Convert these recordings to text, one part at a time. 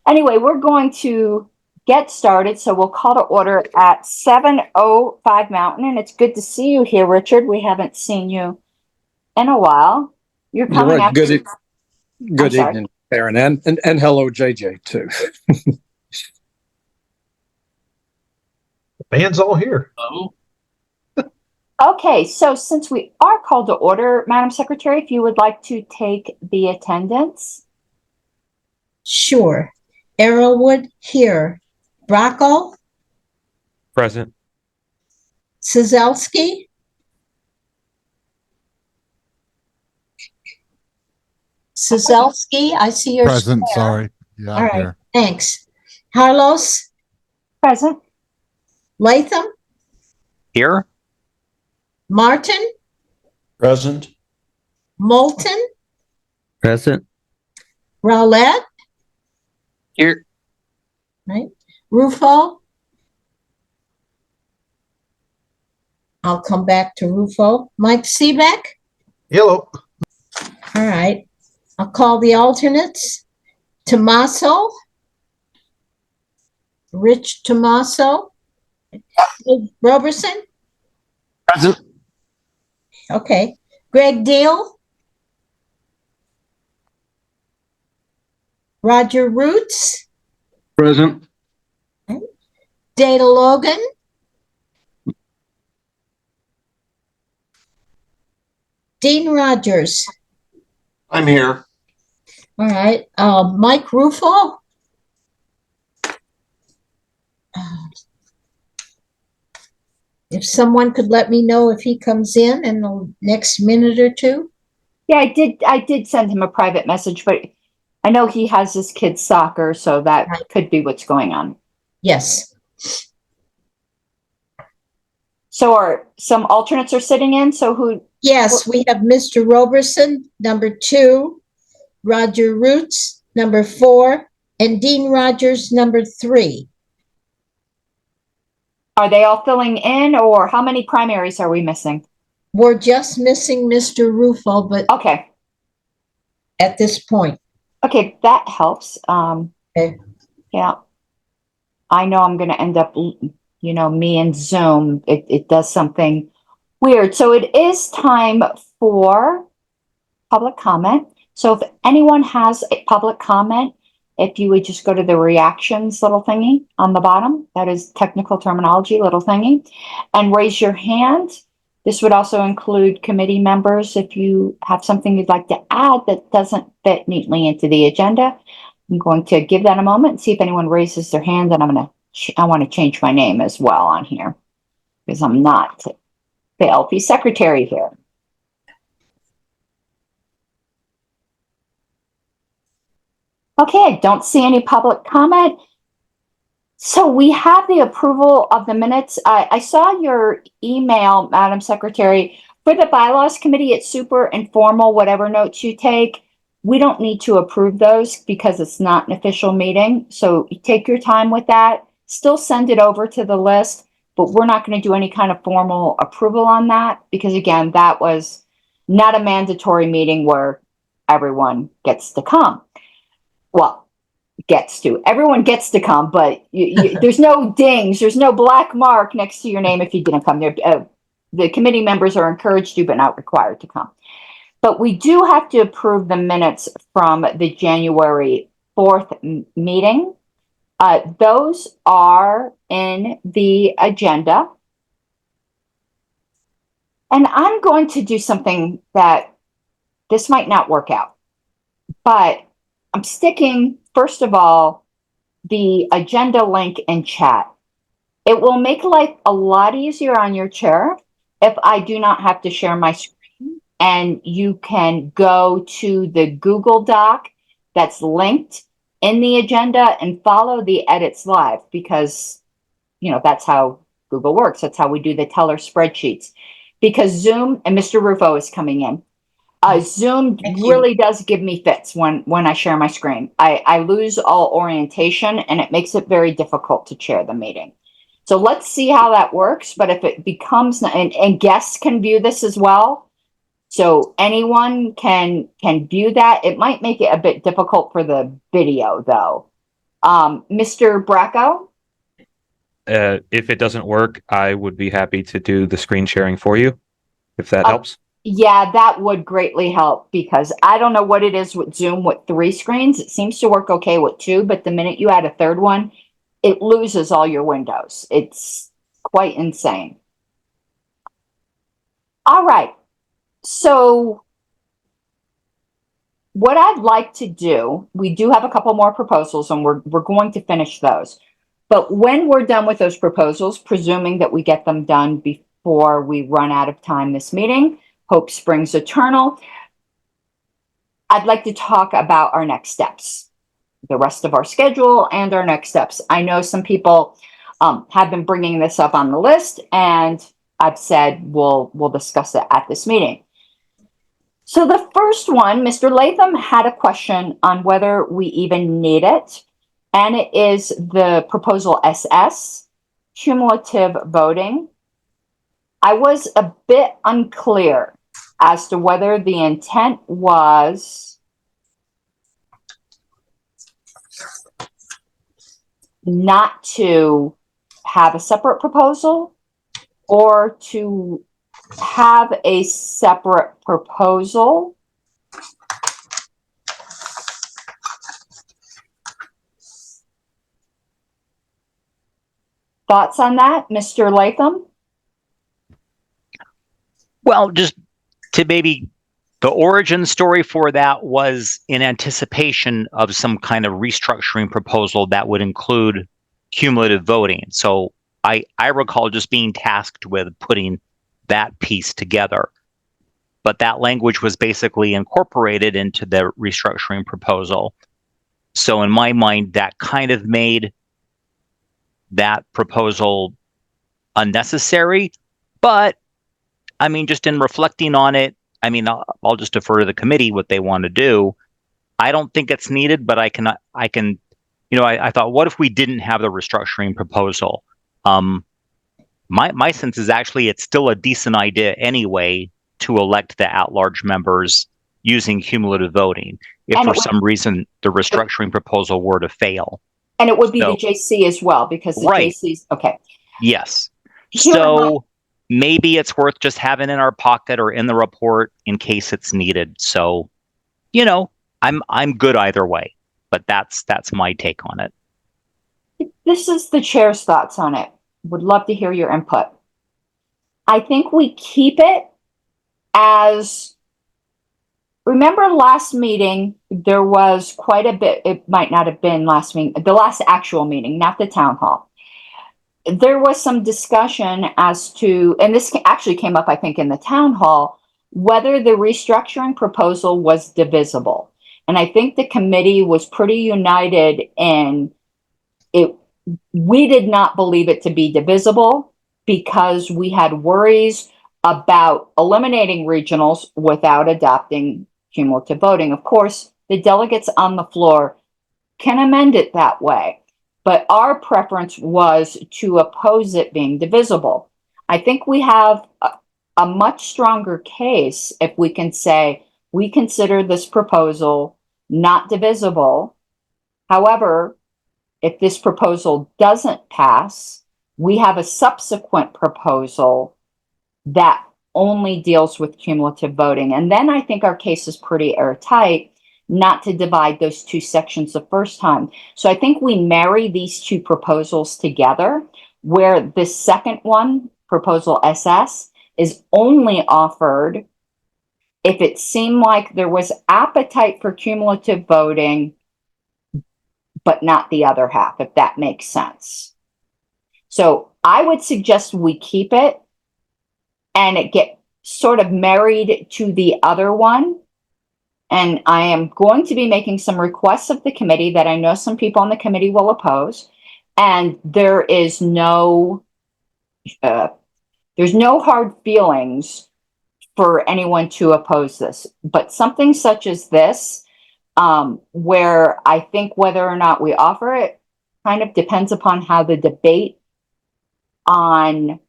Anyway, we're going to get started, so we'll call to order at 7:05 Mountain, and it's good to see you here, Richard. We haven't seen you in a while. You're coming up. Good evening, Aaron, and hello, JJ, too. The band's all here. Oh. Okay, so since we are called to order, Madam Secretary, if you would like to take the attendance. Sure. Arrowwood here. Bracco? Present. Sizelski? Sizelski, I see your present. square. Sorry. Yeah, all I'm right. here. Thanks. Carlos? Present. Latham? Here. Martin? Present. Moulton? Present. Rowlett? Here. Right. Rufo? I'll come back to Rufo. Mike Seebeck? Hello. All right. I'll call the alternates. Tommaso? Rich Tommaso? Roberson? Present. Okay. Greg Deal? Roger Roots? Present. Data Logan? Dean Rogers? I'm here. All right. Mike Rufo? If someone could let me know if he comes in the next minute or two. Yeah, I did send him a private message, but I know he has his kids' soccer, so that could be what's going on. Yes. So are some alternates are sitting in? So who? Yes, we have Mr. Roberson, number 2, Roger Roots, number 4, and Dean Rogers, number 3. Are they all filling in, or how many primaries are we missing? We're just missing Mr. Rufo, but Okay. at this point. Okay, that helps. Okay. Yeah. I know I'm going to end up, me and Zoom, it does something weird. So it is time for public comment. So if anyone has a public comment, if you would just go to the reactions little thingy on the bottom, that is technical terminology, little thingy, and raise your hand. This would also include committee members. If you have something you'd like to add that doesn't fit neatly into the agenda, I'm going to give that a moment and see if anyone raises their hand, and I want to change my name as well on here because I'm not the LP secretary here. Okay, I don't see any public comment. So we have the approval of the minutes. I saw your email, Madam Secretary. For the Bylaws Committee, it's super informal, whatever notes you take. We don't need to approve those because it's not an official meeting. So you take your time with that. Still send it over to the list, but we're not going to do any kind of formal approval on that because, again, that was not a mandatory meeting where everyone gets to come. Well, everyone gets to come, but there's no dings, there's no black mark next to your name if you didn't come there. The committee members are encouraged to, but not required to come. But we do have to approve the minutes from the January 4th meeting. Those are in the agenda. And I'm going to do something that this might not work out, but I'm sticking, first of all, the agenda link in chat. It will make life a lot easier on your chair if I do not have to share my screen, and you can go to the Google Doc that's linked in the agenda and follow the edits live because, that's how Google works. That's how we do the teller spreadsheets. Because Zoom, and Mr. Rufo is coming in, Zoom really does give me fits when I share my screen. I lose all orientation and it makes it very difficult to chair the meeting. So let's see how that works. But if it becomes, and guests can view this as well. So anyone can view that. It might make it a bit difficult for the video though. Mr. Bracco? If it doesn't work, I would be happy to do the screen sharing for you, if that helps. Yeah, that would greatly help because I don't know what it is with Zoom with 3 screens. It seems to work okay with 2, but the minute you add a third one, it loses all your windows. It's quite insane. All right. So what I'd like to do, we do have a couple more proposals and we're going to finish those. But when we're done with those proposals, presuming that we get them done before we run out of time this meeting, hope springs eternal, I'd like to talk about our next steps, the rest of our schedule and our next steps. I know some people have been bringing this up on the list, and I've said we'll discuss it at this meeting. So the first one, Mr. Latham had a question on whether we even need it, and it is the proposal SS, cumulative voting. I was a bit unclear as to whether the intent was not to have a separate proposal or to have a separate proposal. Thoughts on that, Mr. Latham? Well, just to maybe the origin story for that was in anticipation of some kind of restructuring proposal that would include cumulative voting. So I recall just being tasked with putting that piece together. But that language was basically incorporated into the restructuring proposal. So in my mind, that kind of made that proposal unnecessary. But I mean, just in reflecting on it, I mean, I'll just defer to the committee what they want to do. I don't think it's needed, but I can, I thought, what if we didn't have the restructuring proposal? My sense is actually it's still a decent idea anyway to elect the at-large members using cumulative voting if for some reason the restructuring proposal were to fail. And it would be the JC as well because the JC's, okay. Yes. So maybe it's worth just having in our pocket or in the report in case it's needed. So, I'm good either way, but that's my take on it. This is the chair's thoughts on it. Would love to hear your input. I think we keep it as, remember last meeting, there was quite a bit, it might not have been last meeting, the last actual meeting, not the town hall. There was some discussion as to, and this actually came up, I think, in the town hall, whether the restructuring proposal was divisible. And I think the committee was pretty united in it. We did not believe it to be divisible because we had worries about eliminating regionals without adopting cumulative voting. Of course, the delegates on the floor can amend it that way, but our preference was to oppose it being divisible. I think we have a much stronger case if we can say we consider this proposal not divisible. However, if this proposal doesn't pass, we have a subsequent proposal that only deals with cumulative voting. And then I think our case is pretty airtight not to divide those two sections the first time. So I think we marry these two proposals together where the second one, proposal SS, is only offered if it seemed like there was appetite for cumulative voting but not the other half, if that makes sense. So I would suggest we keep it and it get sort of married to the other one. And I am going to be making some requests of the committee that I know some people on the committee will oppose. And there is there's no hard feelings for anyone to oppose this. But something such as this, where I think whether or not we offer it kind of depends upon how the debate on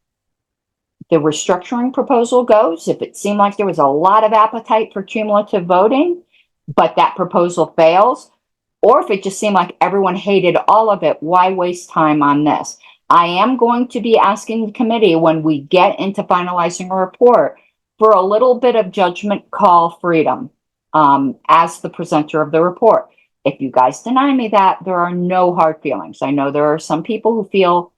the restructuring proposal goes. If it seemed like there was a lot of appetite for cumulative voting, but that proposal fails, or if it just seemed like everyone hated all of it, why waste time on this? I am going to be asking the committee when we get into finalizing a report for a little bit of judgment call freedom as the presenter of the report. If you guys deny me that, there are no hard feelings. I know there are some people who feel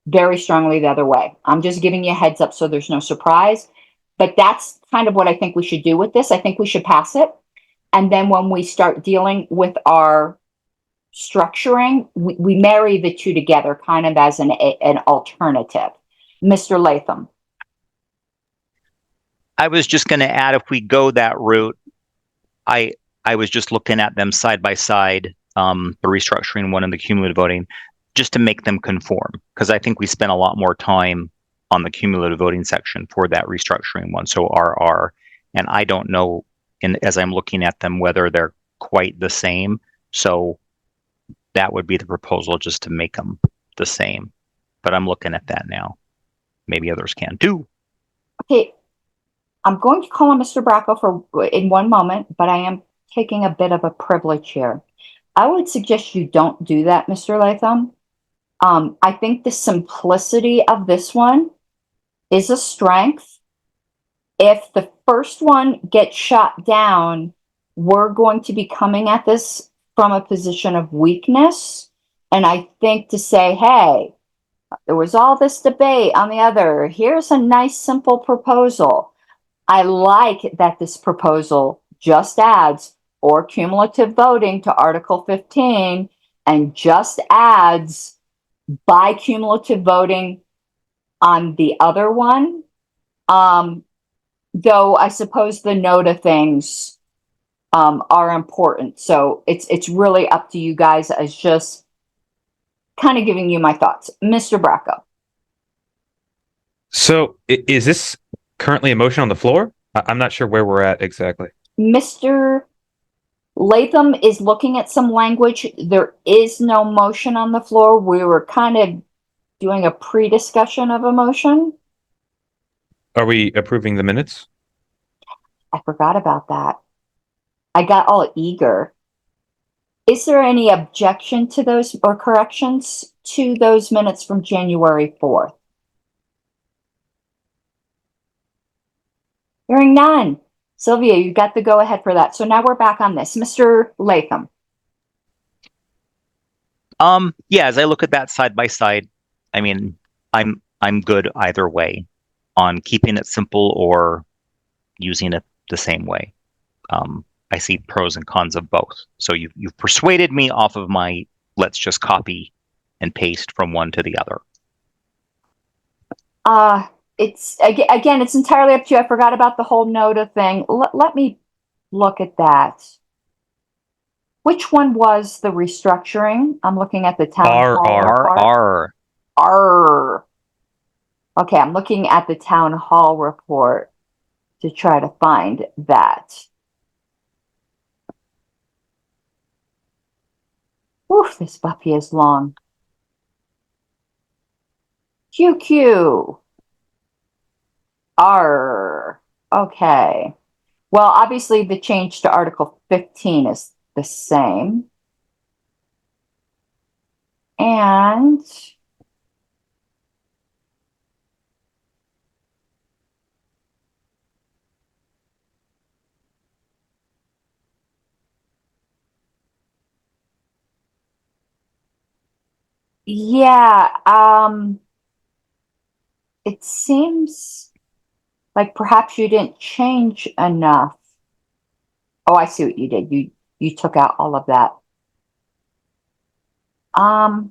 very strongly the other way. I'm just giving you a heads up so there's no surprise. But that's kind of what I think we should do with this. I think we should pass it. And then when we start dealing with our structuring, we marry the two together kind of as an alternative. Mr. Latham. I was just going to add, if we go that route, I was just looking at them side by side, the restructuring one and the cumulative voting, just to make them conform, because I think we spent a lot more time on the cumulative voting section for that restructuring one, so RR, and I don't know, as I'm looking at them, whether they're quite the same, so that would be the proposal, just to make them the same, but I'm looking at that now. Maybe others can too. Okay, I'm going to call on Mr. Bracco in one moment, but I am taking a bit of a privilege here. I would suggest you don't do that, Mr. Latham. I think the simplicity of this one is a strength. If the first one gets shot down, we're going to be coming at this from a position of weakness. And I think to say, hey, there was all this debate on the other, here's a nice, simple proposal. I like that this proposal just adds or cumulative voting to Article 15 and just adds by cumulative voting on the other one. Though I suppose the NOTA things are important. So it's really up to you guys as just kind of giving you my thoughts. Mr. Bracco. So is this currently a motion on the floor? I'm not sure where we're at exactly. Mr. Latham is looking at some language. There is no motion on the floor. We were kind of doing a pre-discussion of a motion. Are we approving the minutes? I forgot about that. I got all eager. Is there any objection to those or corrections to those minutes from January 4th? Hearing none. Sylvia, you got the go ahead for that. So now we're back on this. Mr. Latham. Yeah, as I look at that side by side, I mean, I'm good either way on keeping it simple or using it the same way. I see pros and cons of both. So you've persuaded me off of my let's just copy and paste from one to the other. It's again, it's entirely up to you. I forgot about the whole NOTA thing. Let me look at that. Which one was the restructuring? I'm looking at the town hall. R. Okay, I'm looking at the town hall report to try to find that. Oof, this puppy is long. QQ. R. Okay. Well, obviously the change to Article 15 is the same. And yeah, it seems like perhaps you didn't change enough. Oh, I see what you did. You took out all of that. I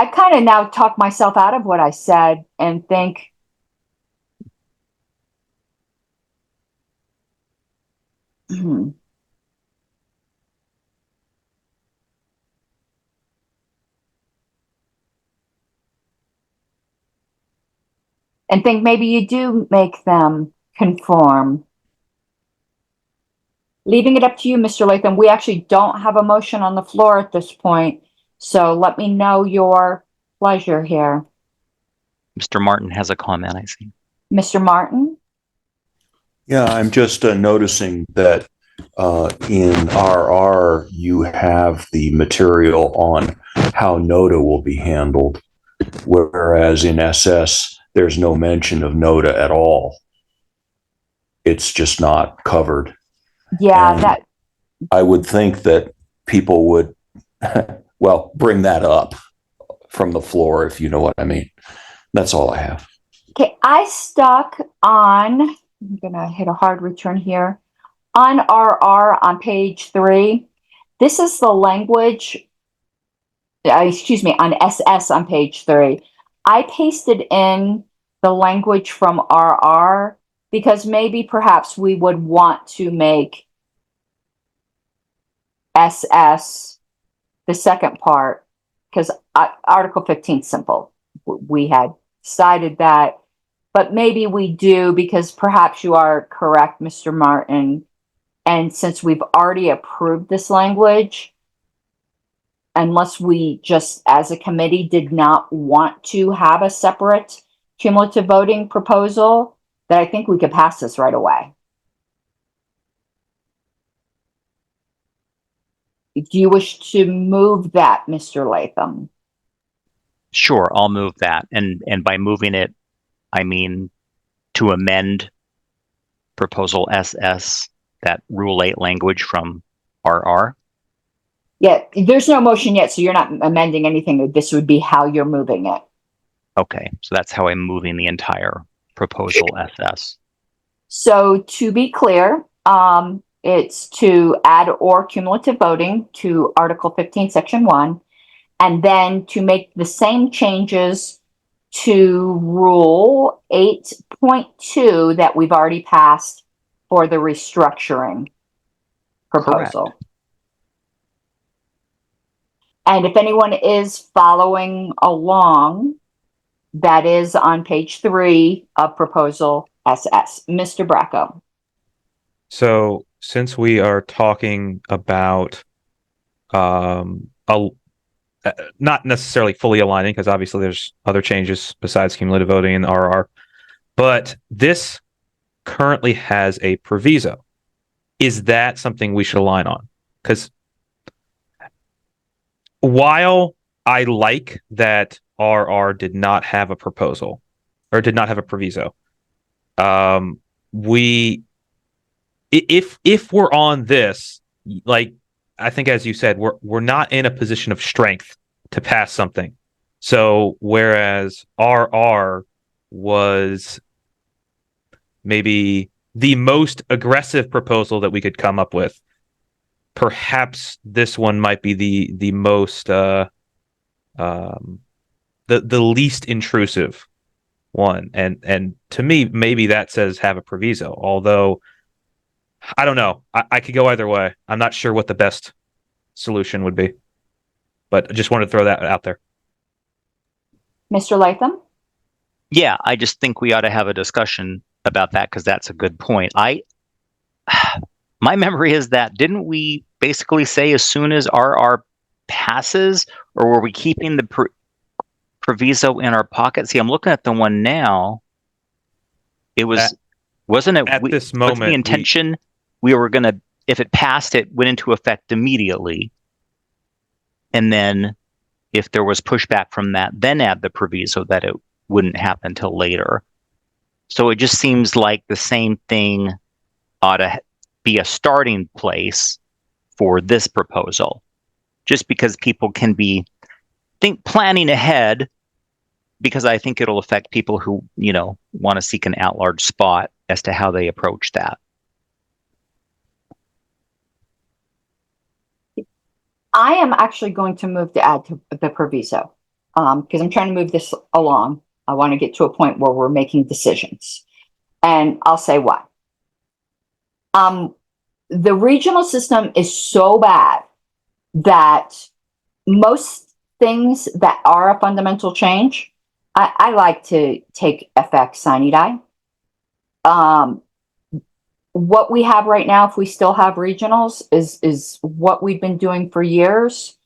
kind of now talk myself out of what I said and think, and think maybe you do make them conform. Leaving it up to you, Mr. Latham. We actually don't have a motion on the floor at this point, so let me know your pleasure here. Mr. Martin has a comment, I see. Mr. Martin? Yeah, I'm just noticing that in RR, you have the material on how NOTA will be handled, whereas in SS, there's no mention of NOTA at all. It's just not covered. Yeah, And that, I would think that people would, well, bring that up from the floor, if you know what I mean. That's all I have. okay, I stuck on, I'm gonna hit a hard return here, on RR on page 3. This is the language, excuse me, on SS on page 3. I pasted in the language from RR because maybe perhaps we would want to make SS the second part, because Article 15 is simple. We had decided that, but maybe we do, because perhaps you are correct, Mr. Martin. And since we've already approved this language, unless we just as a committee did not want to have a separate cumulative voting proposal, that I think we could pass this right away. Do you wish to move that, Mr. Latham? Sure, I'll move that. And by moving it, I mean to amend proposal SS, that Rule 8 language from RR. Yeah, there's no motion yet, so you're not amending anything. This would be how you're moving it. Okay, so that's how I'm moving the entire proposal SS. So to be clear, it's to add or cumulative voting to Article 15, Section 1, and then to make the same changes to Rule 8.2 that we've already passed for the restructuring proposal. Correct. And if anyone is following along, that is on page 3 of proposal SS. Mr. Bracco. So since we are talking about not necessarily fully aligning, because obviously there's other changes besides cumulative voting in RR, but this currently has a proviso. Is that something we should align on? Because while I like that RR did not have a proposal or did not have a proviso, if we're on this, like I think as you said, we're not in a position of strength to pass something. So whereas RR was maybe the most aggressive proposal that we could come up with, perhaps this one might be the most the least intrusive one. And to me, maybe that says have a proviso, although I don't know. I could go either way. I'm not sure what the best solution would be, but I just wanted to throw that out there. Mr. Latham? Yeah, I just think we ought to have a discussion about that because that's a good point. My memory is that didn't we basically say as soon as RR passes, or were we keeping the proviso in our pocket? See, I'm looking at the one now. It was, wasn't it? At this moment, the intention we were going to, if it passed, it went into effect immediately. And then if there was pushback from that, then add the proviso that it wouldn't happen till later. So it just seems like the same thing ought to be a starting place for this proposal, just because people can be planning ahead, because I think it'll affect people who, want to seek an at-large spot as to how they approach that. I am actually going to move to add to the proviso because I'm trying to move this along. I want to get to a point where we're making decisions. And I'll say why. The regional system is so bad that most things that are a fundamental change, I like to take FX sine die. What we have right now, if we still have regionals, is what we've been doing for years.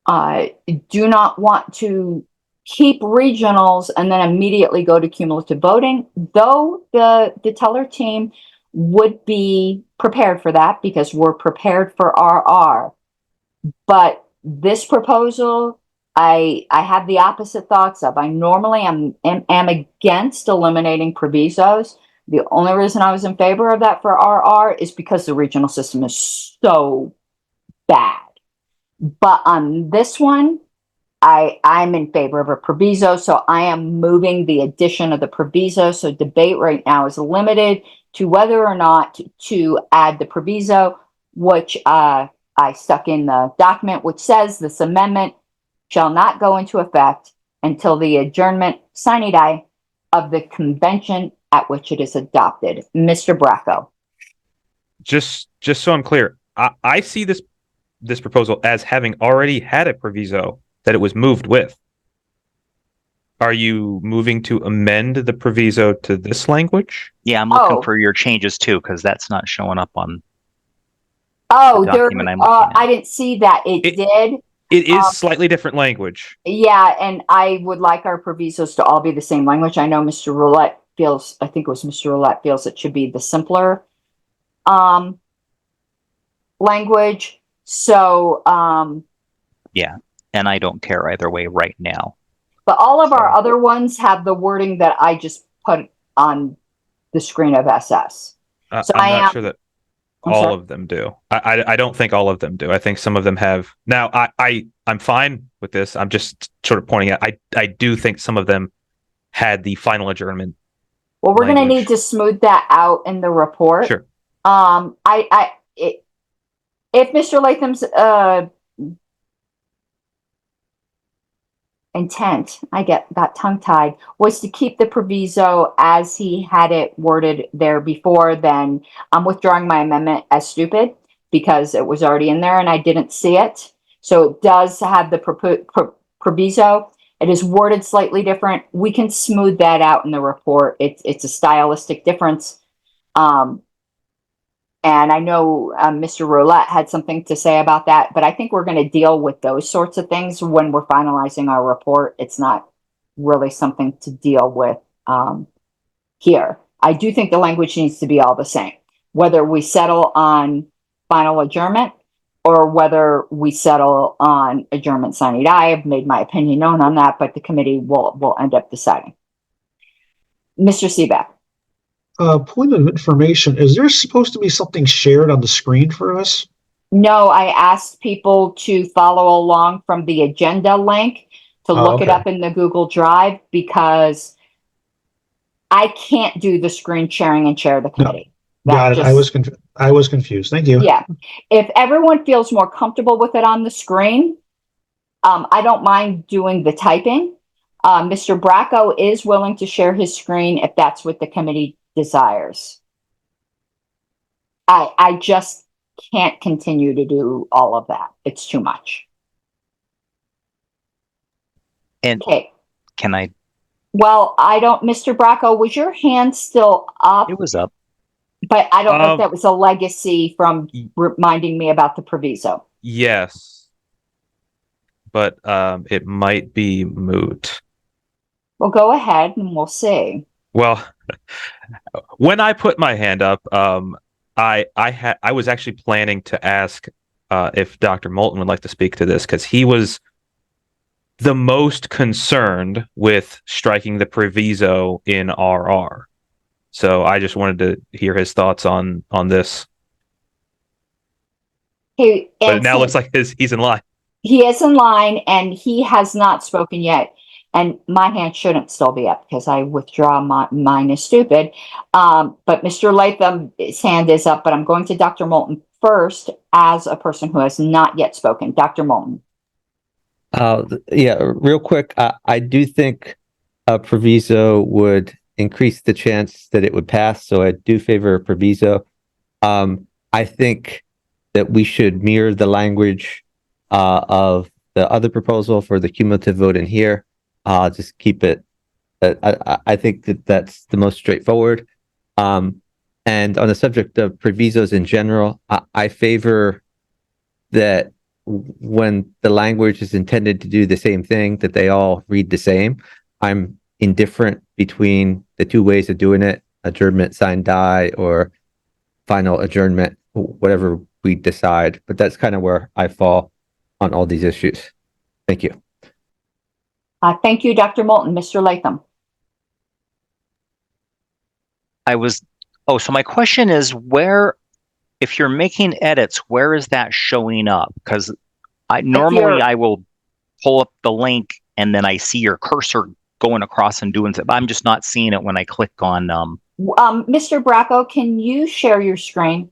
Do not want to keep regionals and then immediately go to cumulative voting, though the teller team would be prepared for that because we're prepared for RR. But this proposal, I have the opposite thoughts of. I normally am against eliminating provisos. The only reason I was in favor of that for RR is because the regional system is so bad. But on this one, I'm in favor of a proviso, so I am moving the addition of the proviso. So debate right now is limited to whether or not to add the proviso, which I stuck in the document, which says this amendment shall not go into effect until the adjournment sine die of the convention at which it is adopted. Mr. Bracco. Just so I'm clear, I see this proposal as having already had a proviso that it was moved with. Are you moving to amend the proviso to this language? Yeah, I'm looking for your changes too, because that's not showing up on Oh, the there. document I'm looking at. I didn't see that. It did. It is slightly different language. Yeah, and I would like our provisos to all be the same language. I know Mr. Roulette feels, I think it was Mr. Roulette feels it should be the simpler language. So, yeah, and I don't care either way right now. but all of our other ones have the wording that I just put on the screen of SS. So I'm not sure that all of them do. I don't think all of them do. I think some of them have. Now, I'm fine with this. I'm just sort of pointing out. I do think some of them had the final adjournment. Well, we're going to need to smooth that out in the report. Sure. If Mr. Latham's intent, I got tongue-tied, was to keep the proviso as he had it worded there before, then I'm withdrawing my amendment as stupid because it was already in there and I didn't see it. So it does have the proviso. It is worded slightly different. We can smooth that out in the report. It's a stylistic difference. And I know Mr. Roulette had something to say about that, but I think we're going to deal with those sorts of things when we're finalizing our report. It's not really something to deal with here. I do think the language needs to be all the same, whether we settle on final adjournment or whether we settle on adjournment sine die. I've made my opinion known on that, but the committee will end up deciding. Mr. Seebeck. Point of information, is there supposed to be something shared on the screen for us? No, I asked people to follow along from the agenda link to look it up in the Google Drive because I can't do the screen sharing and share the committee. No, got it. I was confused. Thank you. Yeah. If everyone feels more comfortable with it on the screen, I don't mind doing the typing. Mr. Bracco is willing to share his screen if that's what the committee desires. I just can't continue to do all of that. It's too much. And okay. Can I? Well, I don't, Mr. Bracco, was your hand still up? It was up. But I don't know if that was a legacy from reminding me about the proviso. Yes. But it might be moot. Well, go ahead and we'll see. Well, when I put my hand up, I was actually planning to ask if Dr. Moulton would like to speak to this because he was the most concerned with striking the proviso in RR. So I just wanted to hear his thoughts on this. But it now looks like he's in line. He is in line and he has not spoken yet. And my hand shouldn't still be up because I withdraw mine is stupid. But Mr. Latham's hand is up, but I'm going to Dr. Moulton first as a person who has not yet spoken. Dr. Moulton. Yeah, real quick. I do think a proviso would increase the chance that it would pass. So I do favor a proviso. I think that we should mirror the language of the other proposal for the cumulative vote in here. Just keep it. I think that that's the most straightforward. And on the subject of provisos in general, I favor that when the language is intended to do the same thing, that they all read the same. I'm indifferent between the two ways of doing it, adjournment, sine die, or final adjournment, whatever we decide. But that's kind of where I fall on all these issues. Thank you. Thank you, Dr. Moulton. Mr. Latham. So my question is if you're making edits, where is that showing up? Because normally I will pull up the link and then I see your cursor going across and doing it. I'm just not seeing it when I click on. Mr. Bracco, can you share your screen?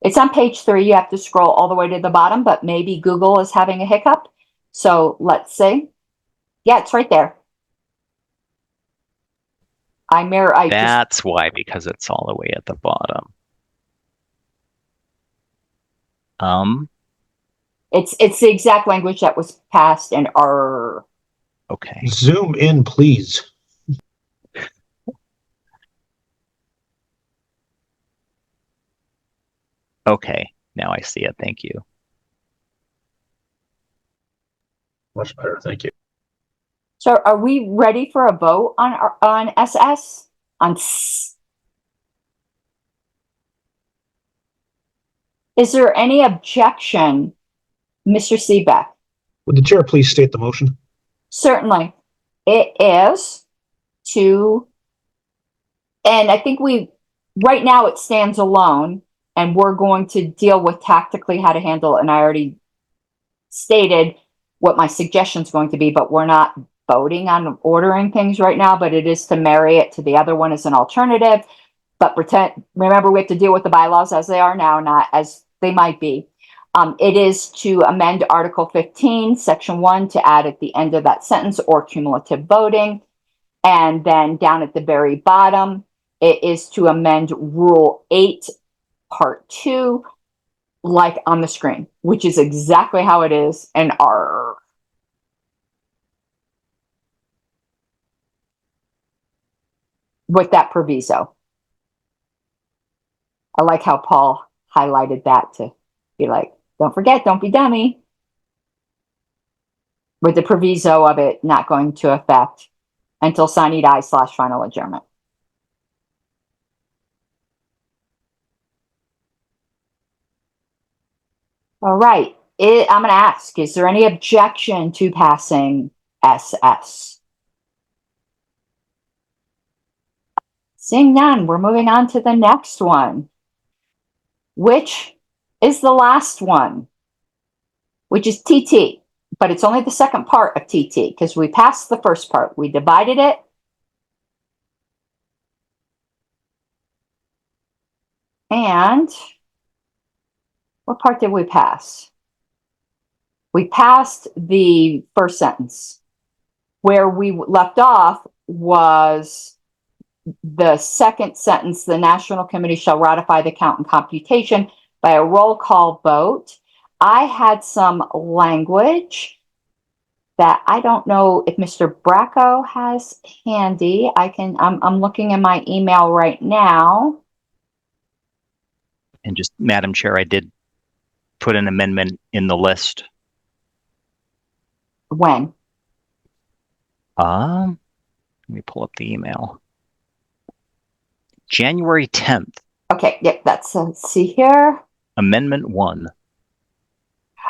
It's on page 3. You have to scroll all the way to the bottom, but maybe Google is having a hiccup. So let's see. Yeah, it's right there. That's why, because it's all the way at the bottom. It's the exact language that was passed in our. Okay. Zoom in, please. Okay, now I see it. Thank you. Much better, thank you. So are we ready for a vote on SS? Is there any objection, Mr. Seebeck? Would the chair please state the motion? Certainly. It is and I think right now it stands alone, and we're going to deal with tactically how to handle it. And I already stated what my suggestion is going to be, but we're not voting on ordering things right now, but it is to marry it to the other one as an alternative. But remember, we have to deal with the bylaws as they are now, not as they might be. It is to amend Article 15, Section 1, to add at the end of that sentence, or cumulative voting. And then down at the very bottom, it is to amend Rule 8, Part 2, like on the screen, which is exactly how it is in our. With that proviso. I like how Paul highlighted that to be like, don't forget, don't be dummy. With the proviso of it not going to affect until sine die / final adjournment. All right. I'm going to ask, is there any objection to passing SS? Seeing none, we're moving on to the next one, which is the last one, which is TT, but it's only the second part of TT because we passed the first part. We divided it. And what part did we pass? We passed the first sentence. Where we left off was the second sentence: the National Committee shall ratify the count and computation by a roll call vote. I had some language that I don't know if Mr. Bracco has handy. I'm looking in my email right now. And just, Madam Chair, I did put an amendment in the list. When? Let me pull up the email. January 10th. Okay, yeah, let's see here. Amendment 1.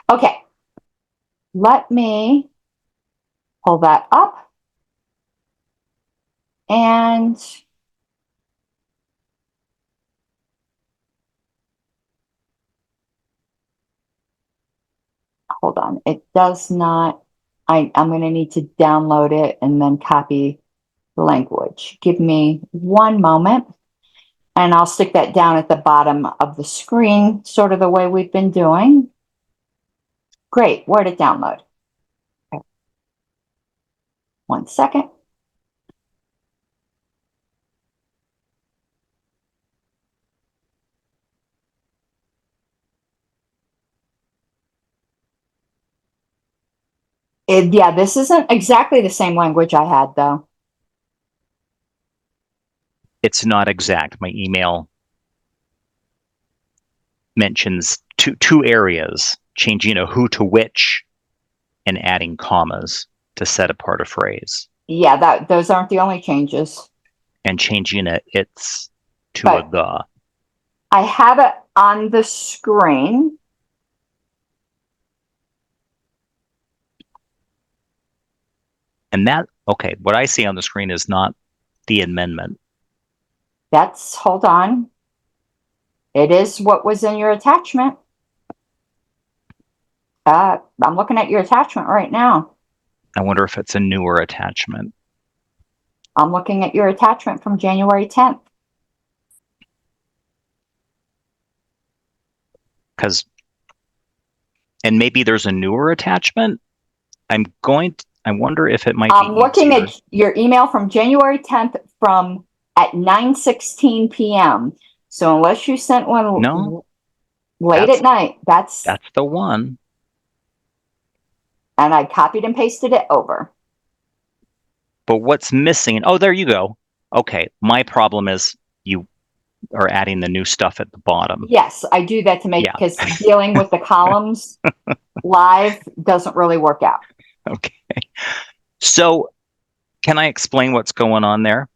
Okay. Let me pull that up. And hold on. It does not. I'm going to need to download it and then copy the language. Give me one moment. And I'll stick that down at the bottom of the screen, sort of the way we've been doing. Great. Where to download? Okay. 1 second. Yeah, this isn't exactly the same language I had, though. It's not exact. My email mentions two areas, changing a who to which and adding commas to set apart a phrase. Yeah, those aren't the only changes. and changing it's to But a the. I have it on the screen. And okay, what I see on the screen is not the amendment. Hold on. It is what was in your attachment. I'm looking at your attachment right now. I wonder if it's a newer attachment. I'm looking at your attachment from January 10th. And maybe there's a newer attachment. I wonder if it might I'm be looking easier. at your email from January 10th at 9:16 p.m. So unless you sent one late at night, that's the one. And I copied and pasted it over. But what's missing? Oh, there you go. Okay, my problem is you are adding the new stuff at the bottom. Yes, I do that to make, because dealing with the columns live doesn't really work out. Okay. So can I explain what's going on there?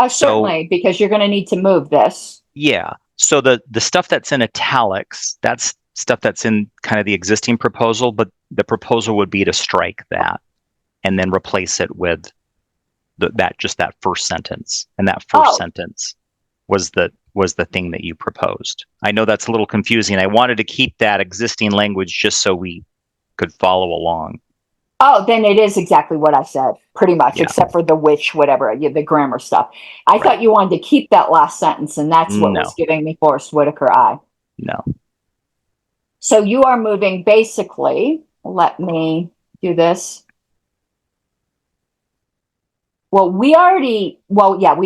Certainly, because you're going to need to move this. Yeah. So the stuff that's in italics, that's stuff that's in kind of the existing proposal, but the proposal would be to strike that and then replace it with that first sentence. And that first sentence was the thing that you proposed. I know that's a little confusing. I wanted to keep that existing language just so we could follow along. Oh, then it is exactly what I said, pretty much, except for the which, whatever, the grammar stuff. I thought you wanted to keep that last sentence, and that's what was giving me Forrest Whitaker eye. No. So you are moving basically, let me do this. Well, we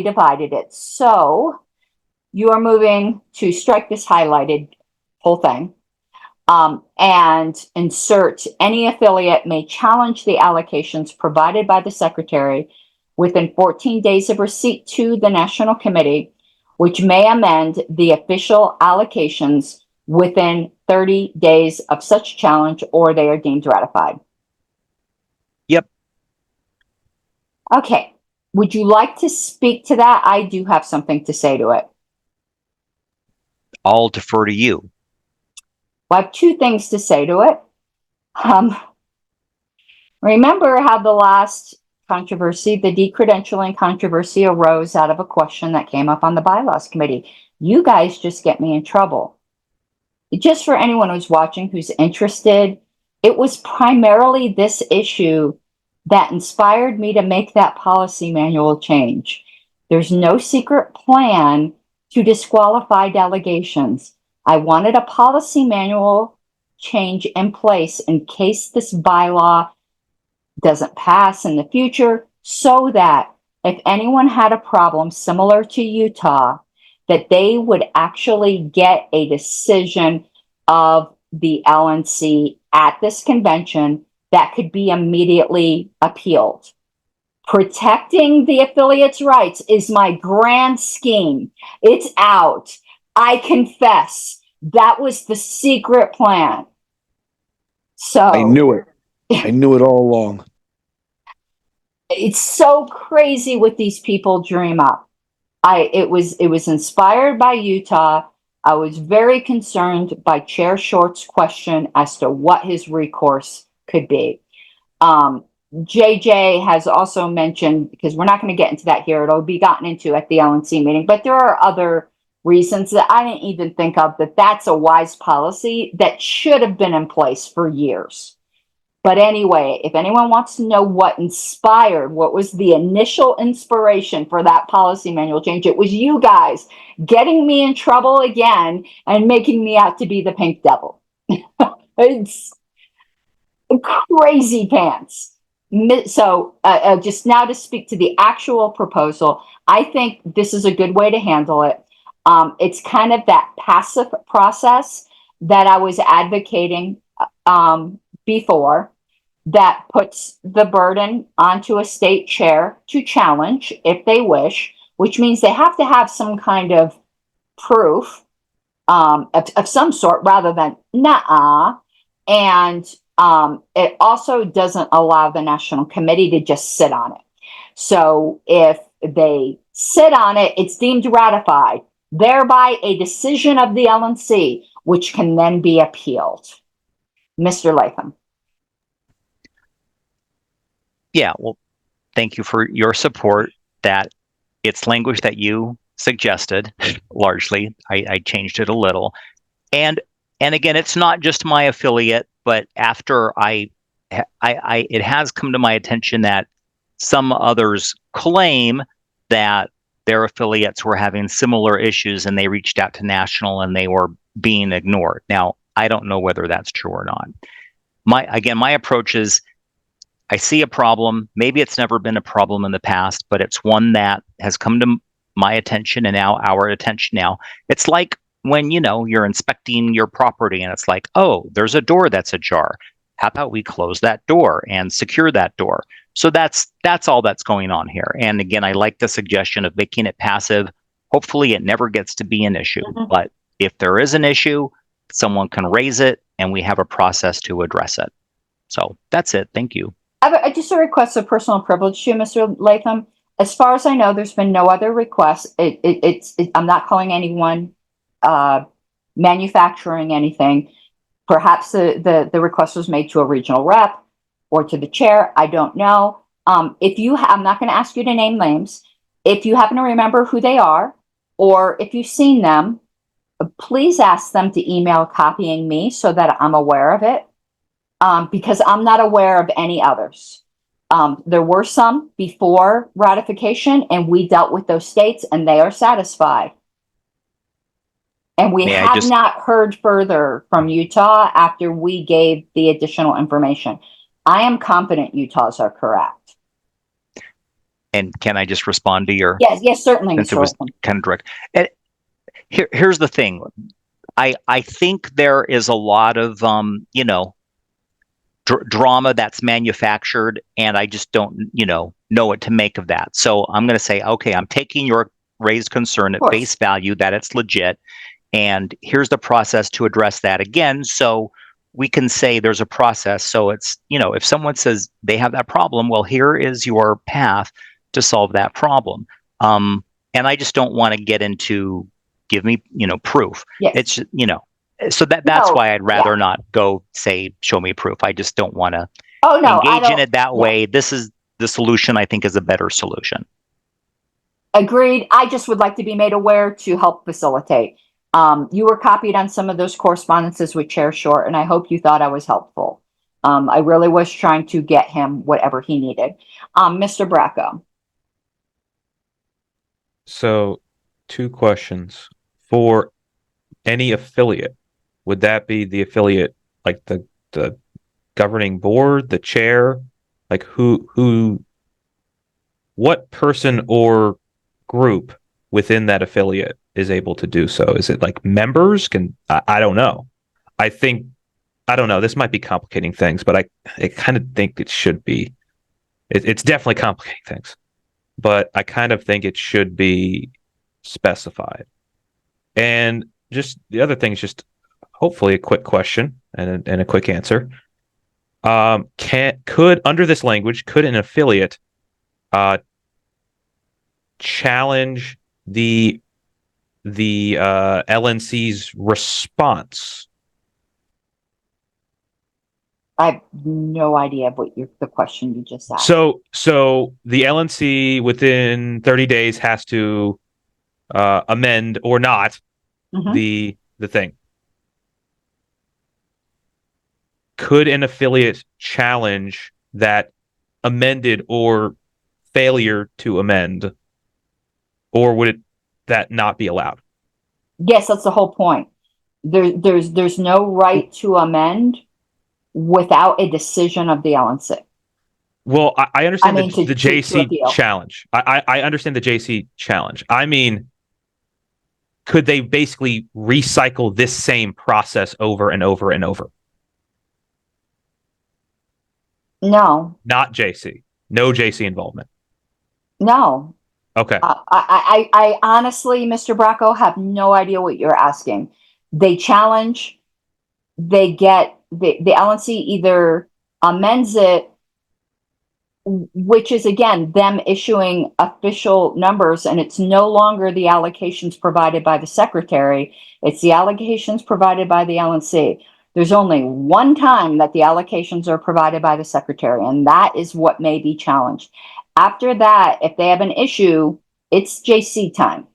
divided it. So you are moving to strike this highlighted whole thing. And insert any affiliate may challenge the allocations provided by the secretary within 14 days of receipt to the National Committee, which may amend the official allocations within 30 days of such challenge, or they are deemed ratified. Yep. Okay. Would you like to speak to that? I do have something to say to it. I'll defer to you. I have two things to say to it. Remember how the last controversy, the decredentialing controversy, arose out of a question that came up on the Bylaws Committee. You guys just get me in trouble. Just for anyone who's watching, who's interested, it was primarily this issue that inspired me to make that policy manual change. There's no secret plan to disqualify delegations. I wanted a policy manual change in place in case this bylaw doesn't pass in the future, so that if anyone had a problem similar to Utah, that they would actually get a decision of the LNC at this convention that could be immediately appealed. Protecting the affiliates' rights is my grand scheme. It's out. I confess, that was the secret plan. So I knew it. I knew it all along. It's so crazy what these people dream up. It was inspired by Utah. I was very concerned by Chair Short's question as to what his recourse could be. JJ has also mentioned, because we're not going to get into that here, it'll be gotten into at the LNC meeting, but there are other reasons that I didn't even think of, that's a wise policy that should have been in place for years. But anyway, if anyone wants to know what was the initial inspiration for that policy manual change, it was you guys getting me in trouble again and making me out to be the pink devil. It's crazy pants. So just now to speak to the actual proposal, I think this is a good way to handle it. It's kind of that passive process that I was advocating before, that puts the burden onto a state chair to challenge if they wish, which means they have to have some kind of proof of some sort rather than nah. And it also doesn't allow the National Committee to just sit on it. So if they sit on it, it's deemed ratified, thereby a decision of the LNC, which can then be appealed. Mr. Latham. Yeah, well, thank you for your support. That it's language that you suggested, largely. I changed it a little. And again, it's not just my affiliate, but after it has come to my attention that some others claim that their affiliates were having similar issues and they reached out to national and they were being ignored. Now, I don't know whether that's true or not. My approach is, I see a problem. Maybe it's never been a problem in the past, but it's one that has come to my attention and now our attention now. It's like when, you're inspecting your property and it's like, oh, there's a door that's ajar. How about we close that door and secure that door? So that's all that's going on here. And again, I like the suggestion of making it passive. Hopefully it never gets to be an issue, but if there is an issue, someone can raise it and we have a process to address it. So that's it. Thank you. I just a request of personal privilege to you, Mr. Latham. As far as I know, there's been no other requests. I'm not calling anyone manufacturing anything. Perhaps the request was made to a regional rep or to the chair. I don't know. I'm not going to ask you to name names. If you happen to remember who they are, or if you've seen them, please ask them to email copying me so that I'm aware of it. Because I'm not aware of any others. There were some before ratification, and we dealt with those states, and they are satisfied. And we have not heard further from Utah after we gave the additional information. I am confident Utah's are correct. And can I just respond to your? Yes, certainly, Since Mr. it was Latham. kind of direct. And here's the thing. I think there is a lot of drama that's manufactured, and I just don't, know what to make of that. So I'm going to say, okay, I'm taking your raised concern at face value that it's legit, and here's the process to address that again. So we can say there's a process. So it's, if someone says they have that problem, well, here is your path to solve that problem. And I just don't want to get into give me, proof. Yes. It's, so that's why I'd rather not go say, show me proof. I just don't want to engage in it that way. This is the solution I think is a better solution. Agreed. I just would like to be made aware to help facilitate. You were copied on some of those correspondences with Chair Short, and I hope you thought I was helpful. I really was trying to get him whatever he needed. Mr. Bracco. So 2 questions. For any affiliate, would that be the affiliate, like the governing board, the chair, like what person or group within that affiliate is able to do so? Is it like members? I don't know. I don't know. This might be complicating things, but I kind of think it should be. It's definitely complicating things, but I kind of think it should be specified. And just the other thing is just hopefully a quick question and a quick answer. Under this language, could an affiliate challenge the LNC's response? I have no idea what the question you just asked. So the LNC within 30 days has to amend or not the thing. Could an affiliate challenge that amended or failure to amend, or would that not be allowed? Yes, that's the whole point. There's no right to amend without a decision of the LNC. Well, I understand the to JC appeal. challenge. I understand the JC challenge. I mean, could they basically recycle this same process over and over and over? No. Not JC. No JC involvement. No. Okay. I honestly, Mr. Bracco, have no idea what you're asking. They challenge, they get, the LNC either amends it which is again them issuing official numbers, and it's no longer the allocations provided by the secretary, it's the allocations provided by the LNC. There's only one time that the allocations are provided by the secretary, and that is what may be challenged. After that, if they have an issue, it's JC time.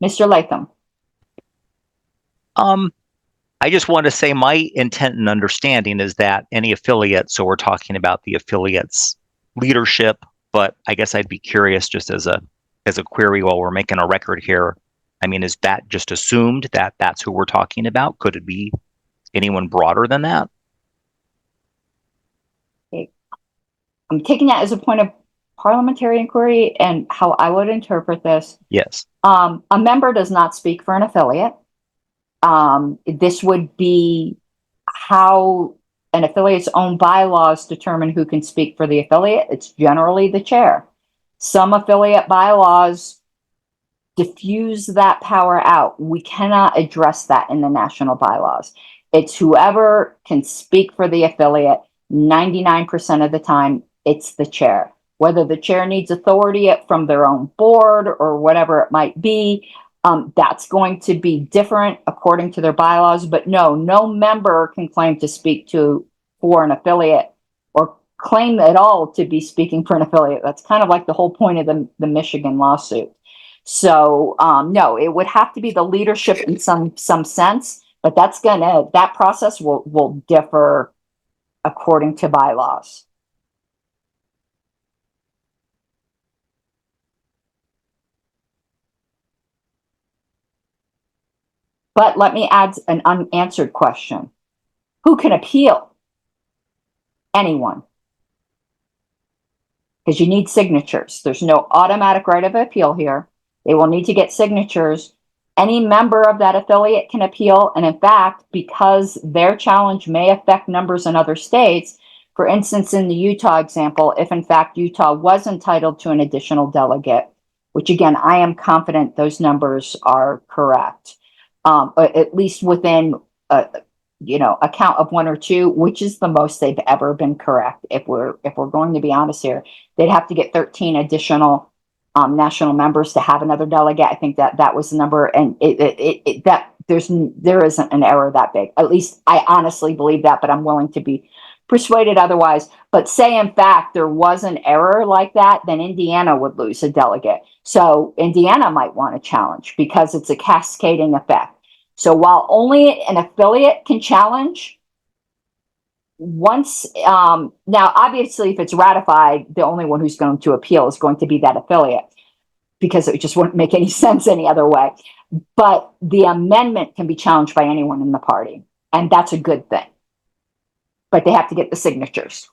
Mr. Latham. I just want to say my intent and understanding is that any affiliate, so we're talking about the affiliate's leadership, but I guess I'd be curious just as a query while we're making a record here. I mean, is that just assumed that that's who we're talking about? Could it be anyone broader than that? I'm taking that as a point of parliamentary inquiry and how I would interpret this. Yes. A member does not speak for an affiliate. This would be how an affiliate's own bylaws determine who can speak for the affiliate. It's generally the chair. Some affiliate bylaws diffuse that power out. We cannot address that in the national bylaws. It's whoever can speak for the affiliate. 99% of the time, it's the chair. Whether the chair needs authority from their own board or whatever it might be, that's going to be different according to their bylaws. But no member can claim to speak for an affiliate or claim at all to be speaking for an affiliate. That's kind of like the whole point of the Michigan lawsuit. So no, it would have to be the leadership in some sense, but that process will differ according to bylaws. But let me add an unanswered question. Who can appeal? Anyone. Because you need signatures. There's no automatic right of appeal here. They will need to get signatures. Any member of that affiliate can appeal. And in fact, because their challenge may affect numbers in other states, for instance, in the Utah example, if in fact Utah was entitled to an additional delegate, which again, I am confident those numbers are correct. At least within a count of one or two, which is the most they've ever been correct. If we're going to be honest here, they'd have to get 13 additional national members to have another delegate. I think that was the number, and there isn't an error that big. At least I honestly believe that, but I'm willing to be persuaded otherwise. But say in fact there was an error like that, then Indiana would lose a delegate. So Indiana might want to challenge because it's a cascading effect. So while only an affiliate can challenge, once now obviously if it's ratified, the only one who's going to appeal is going to be that affiliate, because it just wouldn't make any sense any other way. But the amendment can be challenged by anyone in the party, and that's a good thing. But they have to get the signatures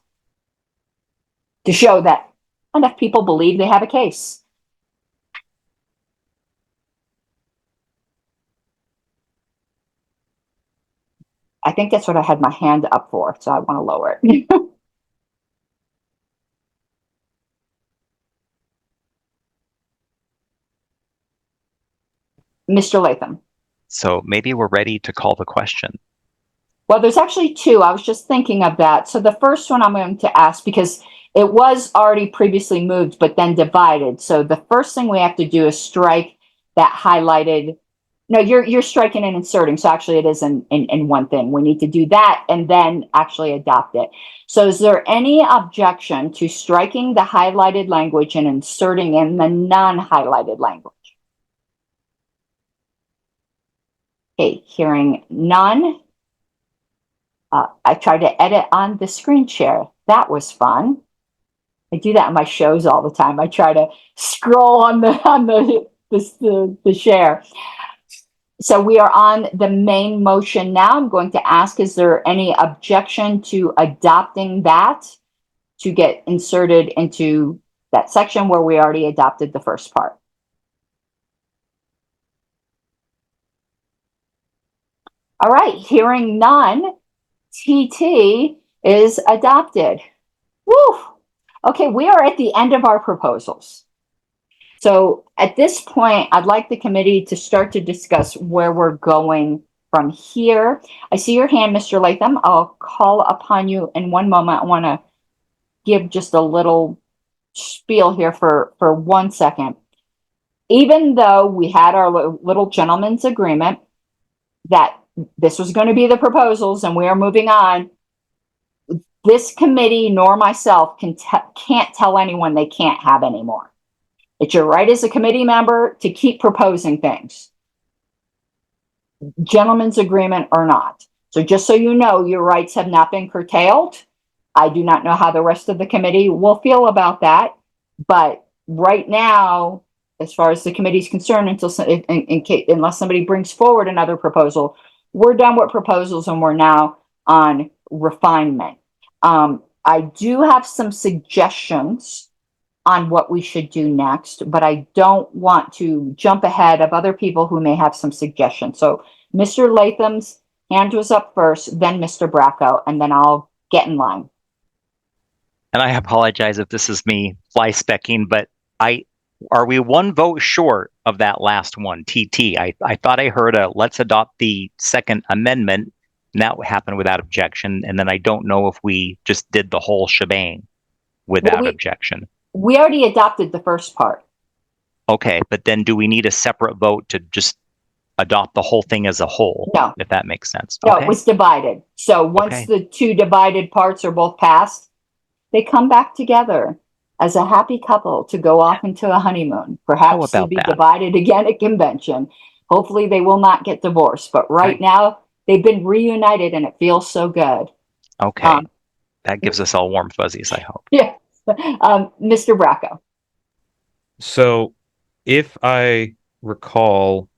to show that enough people believe they have a case. I think that's what I had my hand up for, so I want to lower it. Mr. Latham. So maybe we're ready to call the question. Well, there's actually two. I was just thinking of that. So the first one I'm going to ask, because it was already previously moved, but then divided. So the first thing we have to do is strike that highlighted. No, you're striking and inserting. So actually it is in one thing. We need to do that and then actually adopt it. So is there any objection to striking the highlighted language and inserting in the non-highlighted language? Okay, hearing none. I tried to edit on the screen share. That was fun. I do that in my shows all the time. I try to scroll on the share. So we are on the main motion now. I'm going to ask, is there any objection to adopting that to get inserted into that section where we already adopted the first part? All right, hearing none, TT is adopted. Woo! Okay, we are at the end of our proposals. So at this point, I'd like the committee to start to discuss where we're going from here. I see your hand, Mr. Latham. I'll call upon you in one moment. I want to give just a little spiel here for 1 second. Even though we had our little gentleman's agreement that this was going to be the proposals and we are moving on, this committee nor myself can't tell anyone they can't have any more. It's your right as a committee member to keep proposing things, gentleman's agreement or not. So just so you know, your rights have not been curtailed. I do not know how the rest of the committee will feel about that, but right now, as far as the committee is concerned, unless somebody brings forward another proposal, we're done with proposals and we're now on refinement. I do have some suggestions on what we should do next, but I don't want to jump ahead of other people who may have some suggestions. So Mr. Latham's hand was up first, then Mr. Bracco, and then I'll get in line. And I apologize if this is me fly-specking, but are we one vote short of that last one, TT? I thought I heard a let's adopt the second amendment, and that happened without objection. And then I don't know if we just did the whole shebang without objection. We already adopted the first part. Okay, but then do we need a separate vote to just adopt the whole thing as a whole? No. If that makes sense. No, Okay. it was divided. So once the two divided parts are both passed, they come back together as a happy couple to go off into a honeymoon. Perhaps they'll be divided again at convention. Hopefully they will not get divorced. But right now, they've been reunited and it feels so good. Okay. That gives us all warm fuzzies, I hope. Yeah. Mr. Bracco. So if I recall,